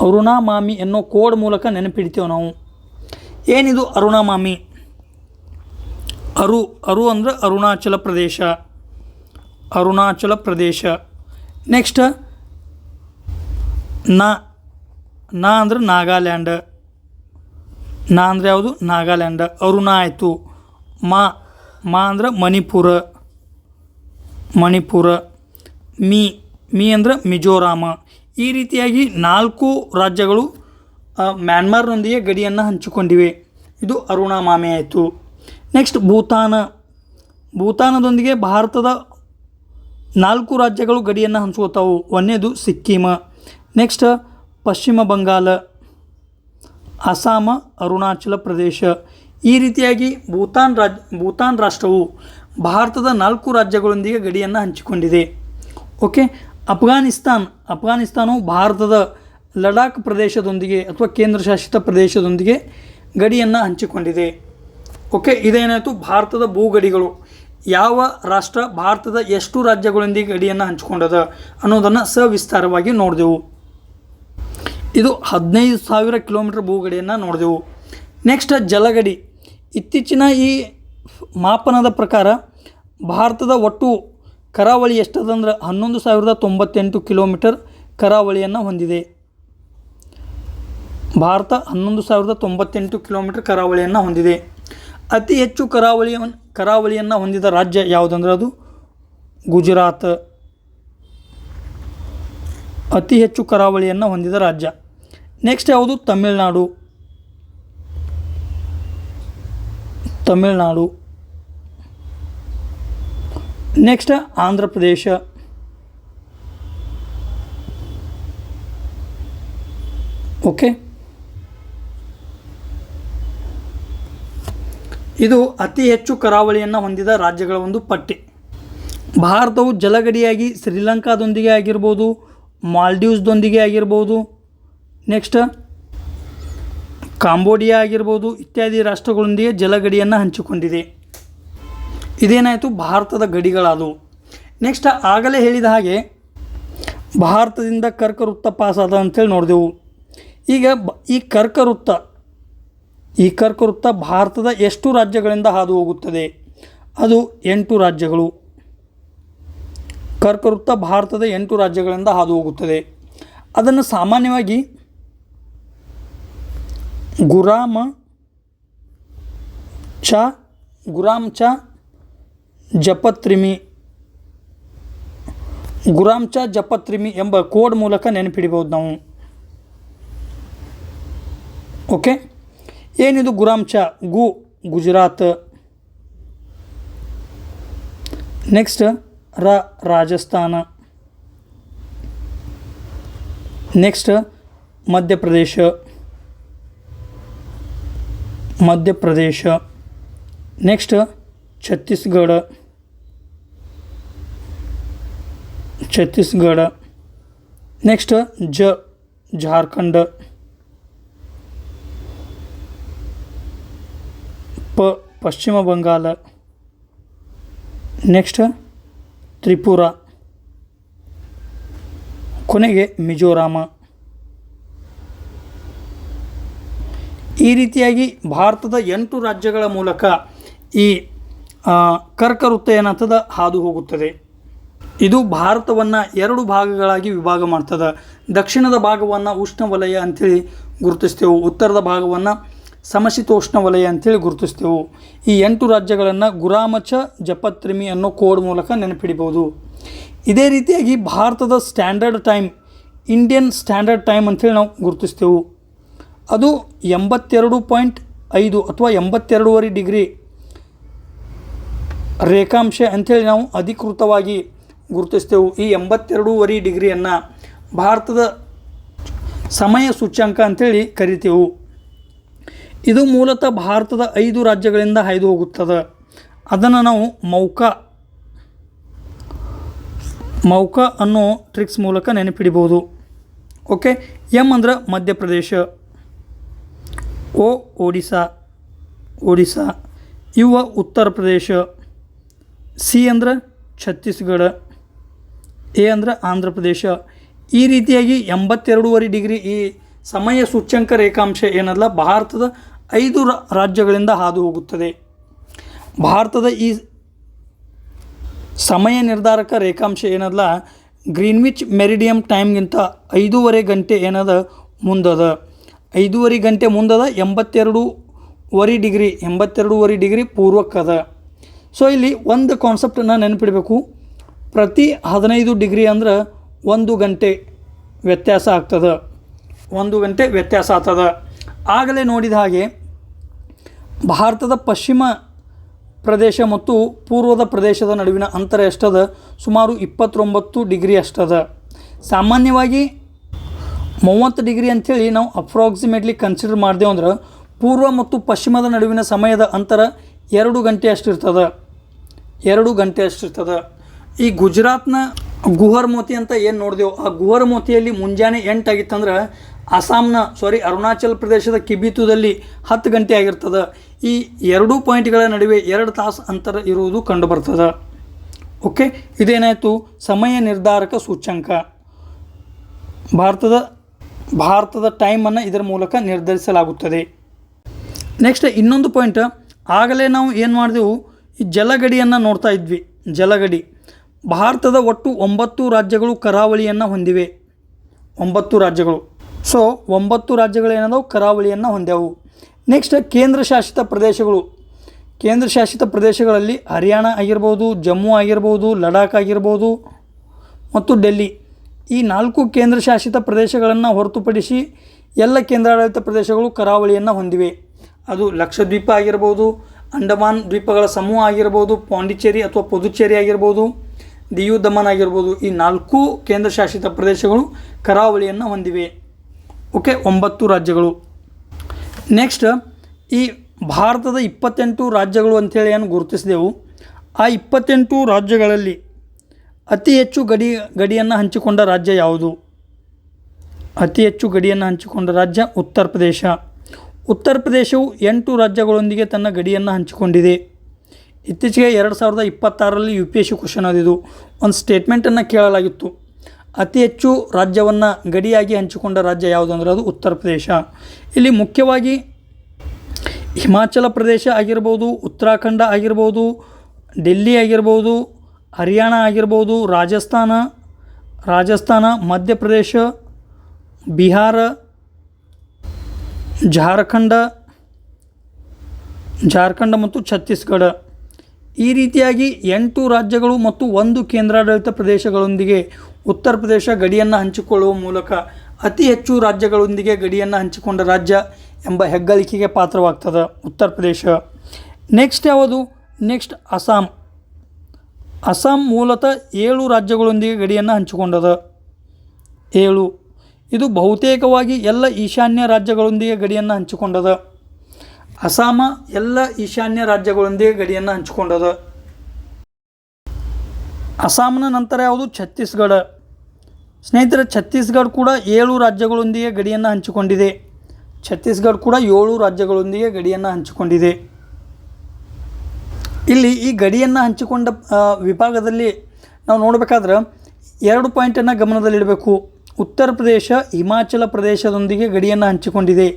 ಅರುಣಾಮಾಮಿ ಅನ್ನೋ ಕೋಡ್ ಮೂಲಕ ನೆನಪಿಡ್ತೇವೆ ನಾವು. ಏನಿದು ಅರುಣಾಮಾಮಿ? ಅರು ಅಂದರೆ ಅರುಣಾಚಲ ಪ್ರದೇಶ. ನೆಕ್ಸ್ಟ್ ನಾ ಅಂದರೆ ನಾಗಾಲ್ಯಾಂಡ್. ಅಂದರೆ ಯಾವುದು? ನಾಗಾಲ್ಯಾಂಡ್. ಅರುಣ ಆಯಿತು. ಮಾ ಅಂದರೆ ಮಣಿಪುರ. ಮೀ ಅಂದರೆ ಮಿಜೋರಾಮ. ಈ ರೀತಿಯಾಗಿ 4 ರಾಜ್ಯಗಳು ಮ್ಯಾನ್ಮಾರ್ನೊಂದಿಗೆ ಗಡಿಯನ್ನು ಹಂಚಿಕೊಂಡಿವೆ. ಇದು ಅರುಣಾಮಾಮಿ ಆಯಿತು. ನೆಕ್ಸ್ಟ್ ಭೂತಾನದೊಂದಿಗೆ ಭಾರತದ 4 ರಾಜ್ಯಗಳು ಗಡಿಯನ್ನು ಹಂಚ್ಕೋತಾವು. ಒಂದನೇದು ಸಿಕ್ಕಿಮ, ನೆಕ್ಸ್ಟ್ ಪಶ್ಚಿಮ ಬಂಗಾಳ, ಅಸ್ಸಾಮ, ಅರುಣಾಚಲ ಪ್ರದೇಶ. ಈ ರೀತಿಯಾಗಿ ಭೂತಾನ್ ರಾಷ್ಟ್ರವು ಭಾರತದ 4 ರಾಜ್ಯಗಳೊಂದಿಗೆ ಗಡಿಯನ್ನು ಹಂಚಿಕೊಂಡಿದೆ. ಓಕೆ, ಅಫ್ಘಾನಿಸ್ತಾನವು ಭಾರತದ ಲಡಾಖ್ ಪ್ರದೇಶದೊಂದಿಗೆ ಅಥವಾ ಕೇಂದ್ರಶಾಸಿತ ಪ್ರದೇಶದೊಂದಿಗೆ ಗಡಿಯನ್ನು ಹಂಚಿಕೊಂಡಿದೆ. ಓಕೆ, ಇದೇನಾಯಿತು? ಭಾರತದ ಭೂಗಡಿಗಳು. ಯಾವ ರಾಷ್ಟ್ರ ಭಾರತದ ಎಷ್ಟು ರಾಜ್ಯಗಳೊಂದಿಗೆ ಗಡಿಯನ್ನು ಹಂಚಿಕೊಂಡದ ಅನ್ನೋದನ್ನು ಸವಿಸ್ತಾರವಾಗಿ ನೋಡಿದೆವು. ಇದು 15,000 ಕಿಲೋಮೀಟರ್ ಭೂಗಡಿಯನ್ನು ನೋಡಿದೆವು. ನೆಕ್ಸ್ಟ್ ಜಲಗಡಿ. ಇತ್ತೀಚಿನ ಈ ಮಾಪನದ ಪ್ರಕಾರ ಭಾರತದ ಒಟ್ಟು ಕರಾವಳಿ ಎಷ್ಟದಂದ್ರೆ 11,098 ಕಿಲೋಮೀಟರ್ ಕರಾವಳಿಯನ್ನು ಹೊಂದಿದೆ. ಭಾರತ 11,098 ಕಿಲೋಮೀಟರ್ ಕರಾವಳಿಯನ್ನು ಹೊಂದಿದೆ. ಅತಿ ಹೆಚ್ಚು ಕರಾವಳಿಯನ್ನು ಹೊಂದಿದ ರಾಜ್ಯ ಯಾವುದಂದ್ರೆ ಅದು ಗುಜರಾತ್. ಅತಿ ಹೆಚ್ಚು ಕರಾವಳಿಯನ್ನು ಹೊಂದಿದ ರಾಜ್ಯ. ನೆಕ್ಸ್ಟ್ ಯಾವುದು? ತಮಿಳುನಾಡು. ನೆಕ್ಸ್ಟ್ ಆಂಧ್ರ ಪ್ರದೇಶ. ಓಕೆ, ಇದು ಅತಿ ಹೆಚ್ಚು ಕರಾವಳಿಯನ್ನು ಹೊಂದಿದ ರಾಜ್ಯಗಳ ಒಂದು ಪಟ್ಟಿ. ಭಾರತವು ಜಲಗಡಿಯಾಗಿ ಶ್ರೀಲಂಕಾದೊಂದಿಗೆ ಆಗಿರ್ಬೋದು, ಮಾಲ್ಡೀವ್ಸ್ದೊಂದಿಗೆ ಆಗಿರ್ಬೋದು, ನೆಕ್ಸ್ಟ್ ಕಾಂಬೋಡಿಯಾ ಆಗಿರ್ಬೋದು ಇತ್ಯಾದಿ ರಾಷ್ಟ್ರಗಳೊಂದಿಗೆ ಜಲಗಡಿಯನ್ನು ಹಂಚಿಕೊಂಡಿದೆ. ಇದೇನಾಯಿತು? ಭಾರತದ ಗಡಿಗಳಾದವು. ನೆಕ್ಸ್ಟ್ ಆಗಲೇ ಹೇಳಿದ ಹಾಗೆ ಭಾರತದಿಂದ ಕರ್ಕವೃತ್ತ ಪಾಸಾದ ಅಂತೇಳಿ ನೋಡಿದೆವು. ಈಗ ಈ ಕರ್ಕವೃತ್ತ ಭಾರತದ ಎಷ್ಟು ರಾಜ್ಯಗಳಿಂದ ಹಾದು ಹೋಗುತ್ತದೆ? ಅದು 8 ರಾಜ್ಯಗಳು. ಕರ್ಕವೃತ್ತ ಭಾರತದ 8 ರಾಜ್ಯಗಳಿಂದ ಹಾದು ಹೋಗುತ್ತದೆ. ಅದನ್ನು ಸಾಮಾನ್ಯವಾಗಿ ಗುರಾಮ್ ಚ ಜಪತ್ರಿಮಿ ಎಂಬ ಕೋಡ್ ಮೂಲಕ ನೆನಪಿಡಬಹುದು ನಾವು. ಓಕೆ, ಏನಿದು ಗುರಾಮ್ ಚ? Gujarat. Next Rajasthan. Next Madhya Pradesh. Next Chhattisgarh. Next Jharkhand. ಪಶ್ಚಿಮ ಬಂಗಾಳ. ನೆಕ್ಸ್ಟ್ ತ್ರಿಪುರ. ಕೊನೆಗೆ ಮಿಜೋರಾಮ. ಈ ರೀತಿಯಾಗಿ ಭಾರತದ 8 ರಾಜ್ಯಗಳ ಮೂಲಕ ಈ ಕರ್ಕವೃತ್ತ ಏನಾಗ್ತದೆ? ಹಾದು ಹೋಗುತ್ತದೆ. ಇದು ಭಾರತವನ್ನು 2 ಭಾಗಗಳಾಗಿ ವಿಭಾಗ ಮಾಡ್ತದೆ. ದಕ್ಷಿಣದ ಭಾಗವನ್ನು ಉಷ್ಣವಲಯ ಅಂಥೇಳಿ ಗುರುತಿಸ್ತೇವೆ, ಉತ್ತರದ ಭಾಗವನ್ನು ಸಮಶೀತೋಷ್ಣ ವಲಯ ಅಂಥೇಳಿ ಗುರುತಿಸ್ತೇವೆ. ಈ 8 ರಾಜ್ಯಗಳನ್ನು ಗುರಾಮಚ ಜಪತ್ರಿಮಿ ಅನ್ನೋ ಕೋಡ್ ಮೂಲಕ ನೆನಪಿಡಬಹುದು. ಇದೇ ರೀತಿಯಾಗಿ ಭಾರತದ standard time, Indian standard time ಅಂಥೇಳಿ ನಾವು ಗುರುತಿಸ್ತೇವೆ. ಅದು 82.5 ಅಥವಾ 82.5 ಡಿಗ್ರಿ ರೇಖಾಂಶ ಅಂಥೇಳಿ ನಾವು ಅಧಿಕೃತವಾಗಿ ಗುರುತಿಸ್ತೇವೆ. ಈ 82.5 ಡಿಗ್ರಿಯನ್ನು ಭಾರತದ ಸಮಯ ಸೂಚ್ಯಂಕ ಅಂಥೇಳಿ ಕರಿತೇವೆ. ಇದು ಮೂಲತಃ ಭಾರತದ 5 ರಾಜ್ಯಗಳಿಂದ ಹಾಯ್ದು ಹೋಗುತ್ತದೆ. ಅದನ್ನು ನಾವು ಮೌಕ ಅನ್ನೋ ಟ್ರಿಕ್ಸ್ ಮೂಲಕ ನೆನಪಿಡಬಹುದು. ಓಕೆ, ಎಮ್ ಅಂದ್ರೆ ಮಧ್ಯಪ್ರದೇಶ, ಒಡಿಸ್ಸಾ, ಇವ ಉತ್ತರ ಪ್ರದೇಶ, ಸಿ ಅಂದ್ರೆ ಛತ್ತೀಸ್ಗಢ, ಎ ಅಂದ್ರೆ ಆಂಧ್ರ ಪ್ರದೇಶ. ಈ ರೀತಿಯಾಗಿ 82.5 ಡಿಗ್ರಿ ಈ ಸಮಯ ಸೂಚ್ಯಂಕ ರೇಖಾಂಶ ಏನಲ್ಲ ಭಾರತದ 5 ರಾಜ್ಯಗಳಿಂದ ಹಾದು ಹೋಗುತ್ತದೆ. ಭಾರತದ ಈ ಸಮಯ ನಿರ್ಧಾರಕ ರೇಖಾಂಶ ಏನಲ್ಲ ಗ್ರೀನ್ವಿಚ್ ಮೆರಿಡಿಯಮ್ ಟೈಮ್ಗಿಂತ 5.5 ಗಂಟೆ ಏನದ ಮುಂದದ. 5.5 ಗಂಟೆ ಮುಂದದ. 82.5 ಡಿಗ್ರಿ ಪೂರ್ವಕ್ಕದ. ಸೊ ಇಲ್ಲಿ ಒಂದು ಕಾನ್ಸೆಪ್ಟನ್ನು ನೆನಪಿಡಬೇಕು. ಪ್ರತಿ 15 ಡಿಗ್ರಿ ಅಂದ್ರೆ 1 ಗಂಟೆ ವ್ಯತ್ಯಾಸ ಆಗ್ತದೆ. 1 ಗಂಟೆ ವ್ಯತ್ಯಾಸ ಆಗ್ತದೆ. ಆಗಲೇ ನೋಡಿದ ಹಾಗೆ ಭಾರತದ ಪಶ್ಚಿಮ ಪ್ರದೇಶ ಮತ್ತು ಪೂರ್ವದ ಪ್ರದೇಶದ ನಡುವಿನ ಅಂತರ ಎಷ್ಟದ? ಸುಮಾರು 29 ಡಿಗ್ರಿ ಅಷ್ಟದ. ಸಾಮಾನ್ಯವಾಗಿ 30 ಡಿಗ್ರಿ ಅಂಥೇಳಿ ನಾವು ಅಪ್ರಾಕ್ಸಿಮೇಟ್ಲಿ ಕನ್ಸಿಡರ್ ಮಾಡಿದೆವು ಅಂದ್ರೆ ಪೂರ್ವ ಮತ್ತು ಪಶ್ಚಿಮದ ನಡುವಿನ ಸಮಯದ ಅಂತರ 2 ಗಂಟೆ ಅಷ್ಟಿರ್ತದೆ. 2 ಗಂಟೆ ಅಷ್ಟಿರ್ತದೆ. ಈ ಗುಜರಾತ್ನ ಗುಹರ್ ಮೋತಿ ಅಂತ ಏನು ನೋಡಿದೆವು, ಆ ಗುಹರ್ ಮೋತಿಯಲ್ಲಿ ಮುಂಜಾನೆ 8 ಆಗಿತ್ತಂದ್ರೆ ಅರುಣಾಚಲ ಪ್ರದೇಶದ ಕಿಬಿತುದಲ್ಲಿ 10 ಗಂಟೆ ಆಗಿರ್ತದೆ. ಈ 2 ಪಾಯಿಂಟ್ಗಳ ನಡುವೆ 2 ತಾಸು ಅಂತರ ಇರುವುದು ಕಂಡುಬರ್ತದೆ. ಓಕೆ, ಇದೇನಾಯಿತು? ಸಮಯ ನಿರ್ಧಾರಕ ಸೂಚ್ಯಂಕ. ಭಾರತದ ಟೈಮನ್ನು ಇದರ ಮೂಲಕ ನಿರ್ಧರಿಸಲಾಗುತ್ತದೆ. ನೆಕ್ಸ್ಟ್ ಇನ್ನೊಂದು ಪಾಯಿಂಟ್, ಆಗಲೇ ನಾವು ಏನು ಮಾಡಿದೆವು, ಈ ಜಲಗಡಿಯನ್ನು ನೋಡ್ತಾ ಇದ್ವಿ. ಜಲಗಡಿ ಭಾರತದ ಒಟ್ಟು 9 ರಾಜ್ಯಗಳು ಕರಾವಳಿಯನ್ನು ಹೊಂದಿವೆ. 9 ರಾಜ್ಯಗಳು. ಸೊ 9 ರಾಜ್ಯಗಳೇನದವು ಕರಾವಳಿಯನ್ನು ಹೊಂದ್ಯಾವು. ನೆಕ್ಸ್ಟ್ ಕೇಂದ್ರ ಶಾಸಿತ ಪ್ರದೇಶಗಳು. ಕೇಂದ್ರ ಶಾಸಿತ ಪ್ರದೇಶಗಳಲ್ಲಿ ಹರಿಯಾಣ ಆಗಿರ್ಬೋದು, ಜಮ್ಮು ಆಗಿರ್ಬೋದು, ಲಡಾಖ್ ಆಗಿರ್ಬೋದು ಮತ್ತು ಡೆಲ್ಲಿ, ಈ 4 ಕೇಂದ್ರ ಶಾಸಿತ ಪ್ರದೇಶಗಳನ್ನು ಹೊರತುಪಡಿಸಿ ಎಲ್ಲ ಕೇಂದ್ರಾಡಳಿತ ಪ್ರದೇಶಗಳು ಕರಾವಳಿಯನ್ನು ಹೊಂದಿವೆ. ಅದು ಲಕ್ಷದ್ವೀಪ ಆಗಿರ್ಬೋದು, ಅಂಡಮಾನ್ ದ್ವೀಪಗಳ ಸಮೂಹ ಆಗಿರ್ಬೋದು, ಪಾಂಡಿಚೇರಿ ಅಥವಾ ಪುದುಚೇರಿ ಆಗಿರ್ಬೋದು, ದಿಯು ದಮನ್ ಆಗಿರ್ಬೋದು, ಈ 4 ಕೇಂದ್ರ ಶಾಸಿತ ಪ್ರದೇಶಗಳು ಕರಾವಳಿಯನ್ನು ಹೊಂದಿವೆ. ಓಕೆ, 9 ರಾಜ್ಯಗಳು. ನೆಕ್ಸ್ಟ್ ಈ ಭಾರತದ 28 ರಾಜ್ಯಗಳು ಅಂಥೇಳಿ ಏನು ಗುರುತಿಸಿದೆವು, ಆ 28 ರಾಜ್ಯಗಳಲ್ಲಿ ಅತಿ ಹೆಚ್ಚು ಗಡಿಯನ್ನು ಹಂಚಿಕೊಂಡ ರಾಜ್ಯ ಯಾವುದು? ಅತಿ ಹೆಚ್ಚು ಗಡಿಯನ್ನು ಹಂಚಿಕೊಂಡ ರಾಜ್ಯ ಉತ್ತರ ಪ್ರದೇಶ. ಉತ್ತರ ಪ್ರದೇಶವು 8 ರಾಜ್ಯಗಳೊಂದಿಗೆ ತನ್ನ ಗಡಿಯನ್ನು ಹಂಚಿಕೊಂಡಿದೆ. ಇತ್ತೀಚೆಗೆ 2026ರಲ್ಲಿ UPSC ಕ್ವಶನ್ ಆದಿದ್ದು ಒಂದು ಸ್ಟೇಟ್ಮೆಂಟನ್ನು ಕೇಳಲಾಗಿತ್ತು. ಅತಿ ಹೆಚ್ಚು ರಾಜ್ಯವನ್ನು ಗಡಿಯಾಗಿ ಹಂಚಿಕೊಂಡ ರಾಜ್ಯ ಯಾವುದು ಅಂದರೆ ಅದು ಉತ್ತರ ಪ್ರದೇಶ. ಇಲ್ಲಿ ಮುಖ್ಯವಾಗಿ ಹಿಮಾಚಲ ಪ್ರದೇಶ ಆಗಿರ್ಬೋದು, ಉತ್ತರಾಖಂಡ ಆಗಿರ್ಬೋದು, ಡೆಲ್ಲಿ ಆಗಿರ್ಬೋದು, ಹರಿಯಾಣ ಆಗಿರ್ಬೋದು, ರಾಜಸ್ಥಾನ, ಮಧ್ಯಪ್ರದೇಶ, ಬಿಹಾರ, ಜಾರ್ಖಂಡ ಮತ್ತು ಛತ್ತೀಸ್ಗಢ, ಈ ರೀತಿಯಾಗಿ 8 ರಾಜ್ಯಗಳು ಮತ್ತು 1 ಕೇಂದ್ರಾಡಳಿತ ಪ್ರದೇಶಗಳೊಂದಿಗೆ ಉತ್ತರ ಪ್ರದೇಶ ಗಡಿಯನ್ನು ಹಂಚಿಕೊಳ್ಳುವ ಮೂಲಕ ಅತಿ ಹೆಚ್ಚು ರಾಜ್ಯಗಳೊಂದಿಗೆ ಗಡಿಯನ್ನು ಹಂಚಿಕೊಂಡ ರಾಜ್ಯ ಎಂಬ ಹೆಗ್ಗಳಿಕೆಗೆ ಪಾತ್ರವಾಗ್ತದೆ ಉತ್ತರ ಪ್ರದೇಶ. ನೆಕ್ಸ್ಟ್ ಯಾವುದು? ನೆಕ್ಸ್ಟ್ ಅಸ್ಸಾಂ. ಅಸ್ಸಾಂ ಮೂಲತಃ 7 ರಾಜ್ಯಗಳೊಂದಿಗೆ ಗಡಿಯನ್ನು ಹಂಚಿಕೊಂಡದ. 7. ಇದು ಬಹುತೇಕವಾಗಿ ಎಲ್ಲ ಈಶಾನ್ಯ ರಾಜ್ಯಗಳೊಂದಿಗೆ ಗಡಿಯನ್ನು ಹಂಚಿಕೊಂಡದ. ಅಸ್ಸಾಮ ಎಲ್ಲ ಈಶಾನ್ಯ ರಾಜ್ಯಗಳೊಂದಿಗೆ ಗಡಿಯನ್ನು ಹಂಚಿಕೊಂಡದ. ಅಸ್ಸಾಂನ ನಂತರ ಯಾವುದು? ಛತ್ತೀಸ್ಗಢ. ಸ್ನೇಹಿತರೆ, ಛತ್ತೀಸ್ಗಢ ಕೂಡ 7 ರಾಜ್ಯಗಳೊಂದಿಗೆ ಗಡಿಯನ್ನು ಹಂಚಿಕೊಂಡಿದೆ. ಛತ್ತೀಸ್ಗಢ ಕೂಡ 7 ರಾಜ್ಯಗಳೊಂದಿಗೆ ಗಡಿಯನ್ನು ಹಂಚಿಕೊಂಡಿದೆ. ಇಲ್ಲಿ ಈ ಗಡಿಯನ್ನು ಹಂಚಿಕೊಂಡ ವಿಭಾಗದಲ್ಲಿ ನಾವು ನೋಡಬೇಕಾದ್ರೆ 2 ಪಾಯಿಂಟನ್ನು ಗಮನದಲ್ಲಿಡಬೇಕು. ಉತ್ತರ ಪ್ರದೇಶ ಹಿಮಾಚಲ ಪ್ರದೇಶದೊಂದಿಗೆ ಗಡಿಯನ್ನು ಹಂಚಿಕೊಂಡಿದೆ.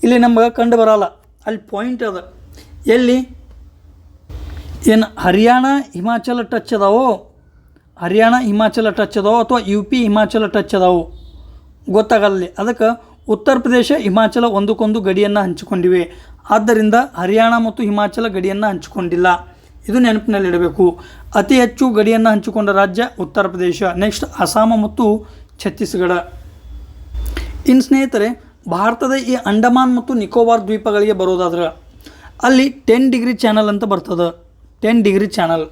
ಇಲ್ಲಿ ನಮಗೆ ಕಂಡು ಬರಲ್ಲ, ಅಲ್ಲಿ ಪಾಯಿಂಟ್ ಅದ. ಎಲ್ಲಿ ಏನು ಹರಿಯಾಣ ಹಿಮಾಚಲ ಟಚ್ ಅದಾವೋ, ಅಥವಾ UP ಹಿಮಾಚಲ ಟಚ್ ಅದಾವು ಗೊತ್ತಾಗಲ್ಲ. ಅದಕ್ಕೆ ಉತ್ತರ ಪ್ರದೇಶ ಹಿಮಾಚಲ ಒಂದಕ್ಕೊಂದು ಗಡಿಯನ್ನು ಹಂಚಿಕೊಂಡಿವೆ. ಆದ್ದರಿಂದ ಹರಿಯಾಣ ಮತ್ತು ಹಿಮಾಚಲ ಗಡಿಯನ್ನು ಹಂಚಿಕೊಂಡಿಲ್ಲ. ಇದು ನೆನಪಿನಲ್ಲಿಡಬೇಕು. ಅತಿ ಹೆಚ್ಚು ಗಡಿಯನ್ನು ಹಂಚಿಕೊಂಡ ರಾಜ್ಯ ಉತ್ತರ ಪ್ರದೇಶ. ನೆಕ್ಸ್ಟ್ ಅಸ್ಸಾಂ ಮತ್ತು ಛತ್ತೀಸ್ಗಢ. ಇನ್ನು ಸ್ನೇಹಿತರೆ, ಭಾರತದ ಈ ಅಂಡಮಾನ್ ಮತ್ತು ನಿಕೋಬಾರ್ ದ್ವೀಪಗಳಿಗೆ ಬರೋದಾದ್ರೆ ಅಲ್ಲಿ 10 ಡಿಗ್ರಿ ಚಾನಲ್ ಅಂತ ಬರ್ತದೆ. 10 ಡಿಗ್ರಿ ಚಾನಲ್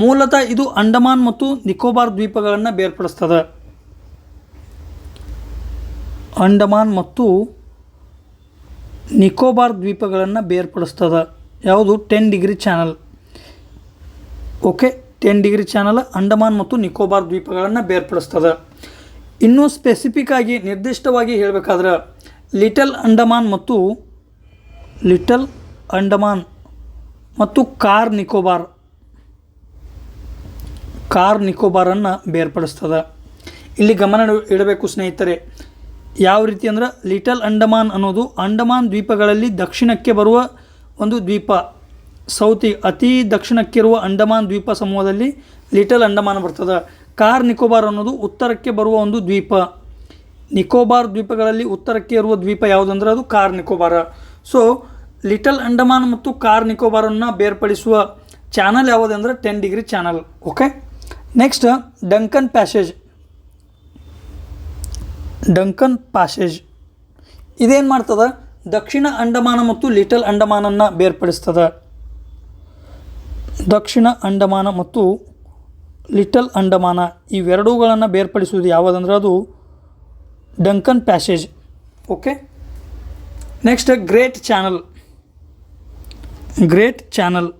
ಮೂಲತಃ ಇದು ಅಂಡಮಾನ್ ಮತ್ತು ನಿಕೋಬಾರ್ ದ್ವೀಪಗಳನ್ನು ಬೇರ್ಪಡಿಸ್ತದೆ. ಅಂಡಮಾನ್ ಮತ್ತು ನಿಕೋಬಾರ್ ದ್ವೀಪಗಳನ್ನು ಬೇರ್ಪಡಿಸ್ತದೆ. ಯಾವುದು? 10 degree channel. Okay, 10 degree channel Andaman ಮತ್ತು ನಿಕೋಬಾರ್ ದ್ವೀಪಗಳನ್ನು ಬೇರ್ಪಡಿಸ್ತದೆ. ಇನ್ನೂ ಸ್ಪೆಸಿಫಿಕ್ ಆಗಿ ನಿರ್ದಿಷ್ಟವಾಗಿ ಹೇಳಬೇಕಾದ್ರೆ ಲಿಟಲ್ ಅಂಡಮಾನ್ ಮತ್ತು ಕಾರ್ ನಿಕೋಬಾರನ್ನು ಬೇರ್ಪಡಿಸ್ತದೆ. ಇಲ್ಲಿ ಗಮನ ಇಡಬೇಕು ಸ್ನೇಹಿತರೆ. ಯಾವ ರೀತಿ ಅಂದ್ರೆ ಲಿಟಲ್ ಅಂಡಮಾನ್ ಅನ್ನೋದು ಅಂಡಮಾನ್ ದ್ವೀಪಗಳಲ್ಲಿ ದಕ್ಷಿಣಕ್ಕೆ ಬರುವ ಒಂದು ದ್ವೀಪ. ಅತಿ ದಕ್ಷಿಣಕ್ಕಿರುವ ಅಂಡಮಾನ್ ದ್ವೀಪ ಸಮೂಹದಲ್ಲಿ ಲಿಟಲ್ ಅಂಡಮಾನ್ ಬರ್ತದೆ. ಕಾರ್ ನಿಕೋಬಾರ್ ಅನ್ನೋದು ಉತ್ತರಕ್ಕೆ ಬರುವ ಒಂದು ದ್ವೀಪ. ನಿಕೋಬಾರ್ ದ್ವೀಪಗಳಲ್ಲಿ ಉತ್ತರಕ್ಕೆ ಇರುವ ದ್ವೀಪ ಯಾವುದಂದ್ರೆ ಅದು ಕಾರ್ ನಿಕೋಬಾರ. ಸೊ ಲಿಟಲ್ ಅಂಡಮಾನ್ ಮತ್ತು ಕಾರ್ ನಿಕೋಬಾರನ್ನು ಬೇರ್ಪಡಿಸುವ ಚಾನಲ್ ಯಾವುದಂದ್ರೆ 10 degree channel. Okay, next Duncan passage. ಇದೇನು ಮಾಡ್ತದೆ? ದಕ್ಷಿಣ ಅಂಡಮಾನ ಮತ್ತು ಲಿಟಲ್ ಅಂಡಮಾನನ್ನು ಬೇರ್ಪಡಿಸ್ತದೆ. ದಕ್ಷಿಣ ಅಂಡಮಾನ ಮತ್ತು ಲಿಟಲ್ ಅಂಡಮಾನ ಇವೆರಡೂಗಳನ್ನು ಬೇರ್ಪಡಿಸುವುದು ಯಾವುದಂದ್ರೆ ಅದು Duncan passage. Okay, next great channel.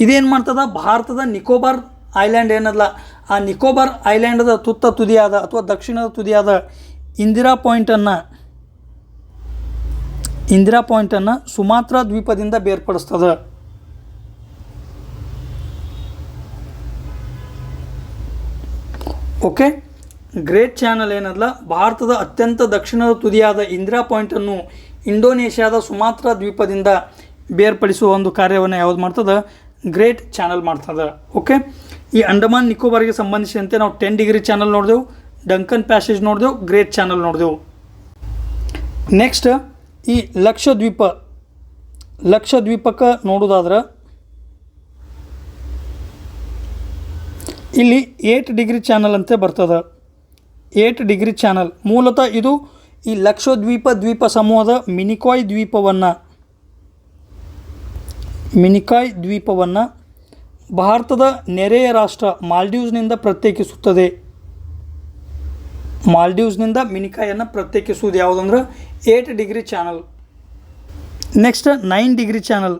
ಇದೇನು ಮಾಡ್ತದ? ಭಾರತದ ನಿಕೋಬಾರ್ ಐಲ್ಯಾಂಡ್ ಏನಲ್ಲ, ಆ ನಿಕೋಬಾರ್ ಐಲ್ಯಾಂಡದ ತುದಿಯಾದ ಅಥವಾ ದಕ್ಷಿಣದ ತುದಿಯಾದ ಇಂದಿರಾ ಪಾಯಿಂಟನ್ನು ಸುಮಾತ್ರಾ ದ್ವೀಪದಿಂದ ಬೇರ್ಪಡಿಸ್ತದೆ. ಓಕೆ, ಗ್ರೇಟ್ ಚಾನಲ್ ಏನಲ್ಲ, ಭಾರತದ ಅತ್ಯಂತ ದಕ್ಷಿಣದ ತುದಿಯಾದ ಇಂದಿರಾ ಪಾಯಿಂಟನ್ನು ಇಂಡೋನೇಷ್ಯಾದ ಸುಮಾತ್ರಾ ದ್ವೀಪದಿಂದ ಬೇರ್ಪಡಿಸುವ ಒಂದು ಕಾರ್ಯವನ್ನು ಯಾವುದು ಮಾಡ್ತದೆ? ಗ್ರೇಟ್ ಚಾನಲ್ ಮಾಡ್ತದೆ. ಓಕೆ, ಈ ಅಂಡಮಾನ್ ನಿಕೋಬಾರ್ಗೆ ಸಂಬಂಧಿಸಿದಂತೆ ನಾವು 10 ಡಿಗ್ರಿ ಚಾನಲ್ ನೋಡಿದೆವು, ಡಂಕನ್ ಪ್ಯಾಸೇಜ್ ನೋಡಿದೆವು, ಗ್ರೇಟ್ ಚಾನಲ್ ನೋಡಿದೆವು. ನೆಕ್ಸ್ಟ್ ಈ ಲಕ್ಷದ್ವೀಪಕ್ಕೆ ನೋಡೋದಾದ್ರೆ ಇಲ್ಲಿ 8 ಡಿಗ್ರಿ ಚಾನಲ್ ಅಂತ ಬರ್ತದೆ. 8 ಡಿಗ್ರಿ ಚಾನಲ್ ಮೂಲತಃ ಇದು ಈ ದ್ವೀಪ ಸಮೂಹದ ಮಿನಿಕಾಯ್ ದ್ವೀಪವನ್ನು ಭಾರತದ ನೆರೆಯ ರಾಷ್ಟ್ರ ಮಾಲ್ಡೀವ್ಸ್ನಿಂದ ಪ್ರತ್ಯೇಕಿಸುತ್ತದೆ. ಮಾಲ್ಡೀವ್ಸ್ನಿಂದ ಮಿನಿಕಾಯನ್ನು ಪ್ರತ್ಯೇಕಿಸುವುದು ಯಾವುದಂದ್ರೆ 8 degree channel. Next 9 degree channel.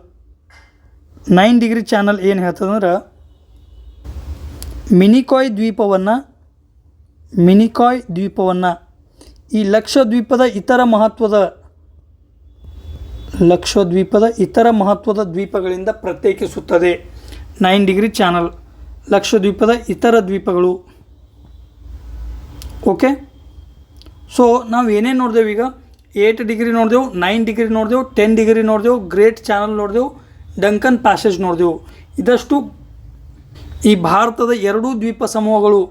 9 degree channel ಏನು ಹೇಳ್ತದಂದ್ರೆ ಮಿನಿಕಾಯ್ ದ್ವೀಪವನ್ನು ಈ ಲಕ್ಷದ್ವೀಪದ ಇತರ ಮಹತ್ವದ ದ್ವೀಪಗಳಿಂದ ಪ್ರತ್ಯೇಕಿಸುತ್ತದೆ. 9 ಡಿಗ್ರಿ ಚಾನಲ್ ಲಕ್ಷದ್ವೀಪದ ಇತರ ದ್ವೀಪಗಳು. ಓಕೆ, ಸೊ ನಾವು ಏನೇನು ನೋಡಿದೆವು ಈಗ 8 ಡಿಗ್ರಿ ನೋಡಿದೆವು, 9 ಡಿಗ್ರಿ ನೋಡಿದೆವು, 10 ಡಿಗ್ರಿ ನೋಡಿದೆವು, ಗ್ರೇಟ್ ಚಾನಲ್ ನೋಡಿದೆವು, ಡಂಕನ್ ಪ್ಯಾಸೇಜ್ ನೋಡಿದೆವು. ಇದಷ್ಟು ಈ ಭಾರತದ 2 ದ್ವೀಪ ಸಮೂಹಗಳು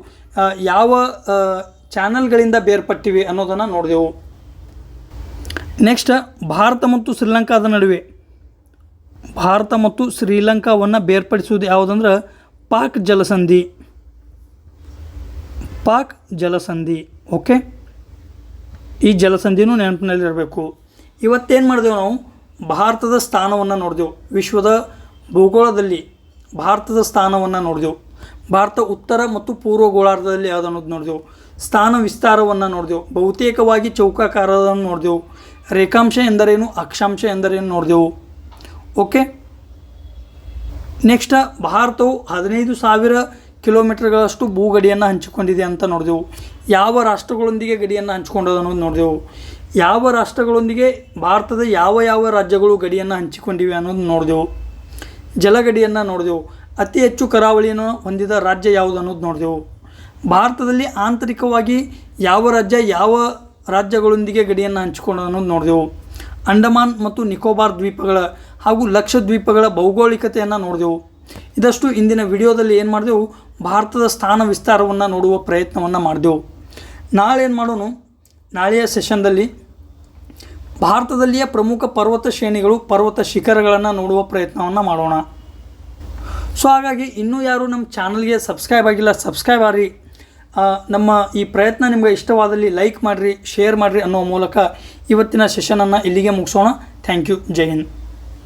ಯಾವ ಚಾನಲ್ಗಳಿಂದ ಬೇರ್ಪಟ್ಟಿವೆ ಅನ್ನೋದನ್ನು ನೋಡಿದೆವು. ನೆಕ್ಸ್ಟ್ ಭಾರತ ಮತ್ತು ಶ್ರೀಲಂಕಾವನ್ನು ಬೇರ್ಪಡಿಸುವುದು ಯಾವುದಂದ್ರೆ ಪಾಕ್ ಜಲಸಂಧಿ. ಓಕೆ, ಈ ಜಲಸಂಧಿನೂ ನೆನಪಿನಲ್ಲಿರಬೇಕು. ಇವತ್ತೇನು ಮಾಡಿದೆವು ನಾವು ಭಾರತದ ಸ್ಥಾನವನ್ನು ನೋಡಿದೆವು. ವಿಶ್ವದ ಭೂಗೋಳದಲ್ಲಿ ಭಾರತದ ಸ್ಥಾನವನ್ನು ನೋಡಿದೆವು. ಭಾರತ ಉತ್ತರ ಮತ್ತು ಪೂರ್ವ ಗೋಳಾರ್ಧದಲ್ಲಿ ಯಾವುದು ಅನ್ನೋದು ನೋಡಿದೆವು. ಸ್ಥಾನ ವಿಸ್ತಾರವನ್ನು ನೋಡಿದೆವು. ಬಹುತೇಕವಾಗಿ ಚೌಕಾಕಾರವನ್ನು ನೋಡಿದೆವು. ರೇಖಾಂಶ ಎಂದರೇನು, ಅಕ್ಷಾಂಶ ಎಂದರೇನು ನೋಡಿದೆವು. ಓಕೆ, ನೆಕ್ಸ್ಟ್ ಭಾರತವು 15,000 ಕಿಲೋಮೀಟರ್ಗಳಷ್ಟು ಭೂಗಡಿಯನ್ನು ಹಂಚಿಕೊಂಡಿದೆ ಅಂತ ನೋಡಿದೆವು. ಯಾವ ರಾಷ್ಟ್ರಗಳೊಂದಿಗೆ ಗಡಿಯನ್ನು ಹಂಚಿಕೊಂಡದ್ದು ಅನ್ನೋದು ನೋಡಿದೆವು. ಯಾವ ರಾಷ್ಟ್ರಗಳೊಂದಿಗೆ ಭಾರತದ ಯಾವ ರಾಜ್ಯಗಳು ಗಡಿಯನ್ನು ಹಂಚಿಕೊಂಡಿವೆ ಅನ್ನೋದು ನೋಡಿದೆವು. ಜಲಗಡಿಯನ್ನು ನೋಡಿದೆವು. ಅತಿ ಹೆಚ್ಚು ಕರಾವಳಿಯನ್ನು ಹೊಂದಿದ ರಾಜ್ಯ ಯಾವುದು ಅನ್ನೋದು ನೋಡಿದೆವು. ಭಾರತದಲ್ಲಿ ಆಂತರಿಕವಾಗಿ ಯಾವ ರಾಜ್ಯಗಳೊಂದಿಗೆ ಗಡಿಯನ್ನು ಹಂಚಿಕೊಂಡು ಅನ್ನೋದು ನೋಡಿದೆವು. ಅಂಡಮಾನ್ ಮತ್ತು ನಿಕೋಬಾರ್ ದ್ವೀಪಗಳ ಹಾಗೂ ಲಕ್ಷದ್ವೀಪಗಳ ಭೌಗೋಳಿಕತೆಯನ್ನು ನೋಡಿದೆವು. ಇದಷ್ಟು ಇಂದಿನ ವಿಡಿಯೋದಲ್ಲಿ ಏನು ಮಾಡಿದೆವು, ಭಾರತದ ಸ್ಥಾನ ವಿಸ್ತಾರವನ್ನು ನೋಡುವ ಪ್ರಯತ್ನವನ್ನು ಮಾಡಿದೆವು. ನಾಳೆ ಏನು ಮಾಡೋಣ, ನಾಳೆಯ ಸೆಷನ್ದಲ್ಲಿ ಭಾರತದಲ್ಲಿಯ ಪ್ರಮುಖ ಪರ್ವತ ಶ್ರೇಣಿಗಳು, ಪರ್ವತ ಶಿಖರಗಳನ್ನು ನೋಡುವ ಪ್ರಯತ್ನವನ್ನು ಮಾಡೋಣ. ಸೊ ಹಾಗಾಗಿ ಇನ್ನೂ ಯಾರು ನಮ್ಮ ಚಾನಲ್ಗೆ ಸಬ್ಸ್ಕ್ರೈಬ್ ಆಗಿಲ್ಲ, ಸಬ್ಸ್ಕ್ರೈಬ್ ಆಗಿರಿ. ನಮ್ಮ ಈ ಪ್ರಯತ್ನ ನಿಮಗೆ ಇಷ್ಟವಾದಲ್ಲಿ ಲೈಕ್ ಮಾಡಿರಿ, ಶೇರ್ ಮಾಡಿರಿ ಅನ್ನೋ ಮೂಲಕ ಇವತ್ತಿನ ಸೆಷನನ್ನು ಇಲ್ಲಿಗೆ ಮುಗಿಸೋಣ. Thank you. ಜೈ ಹಿಂದ್.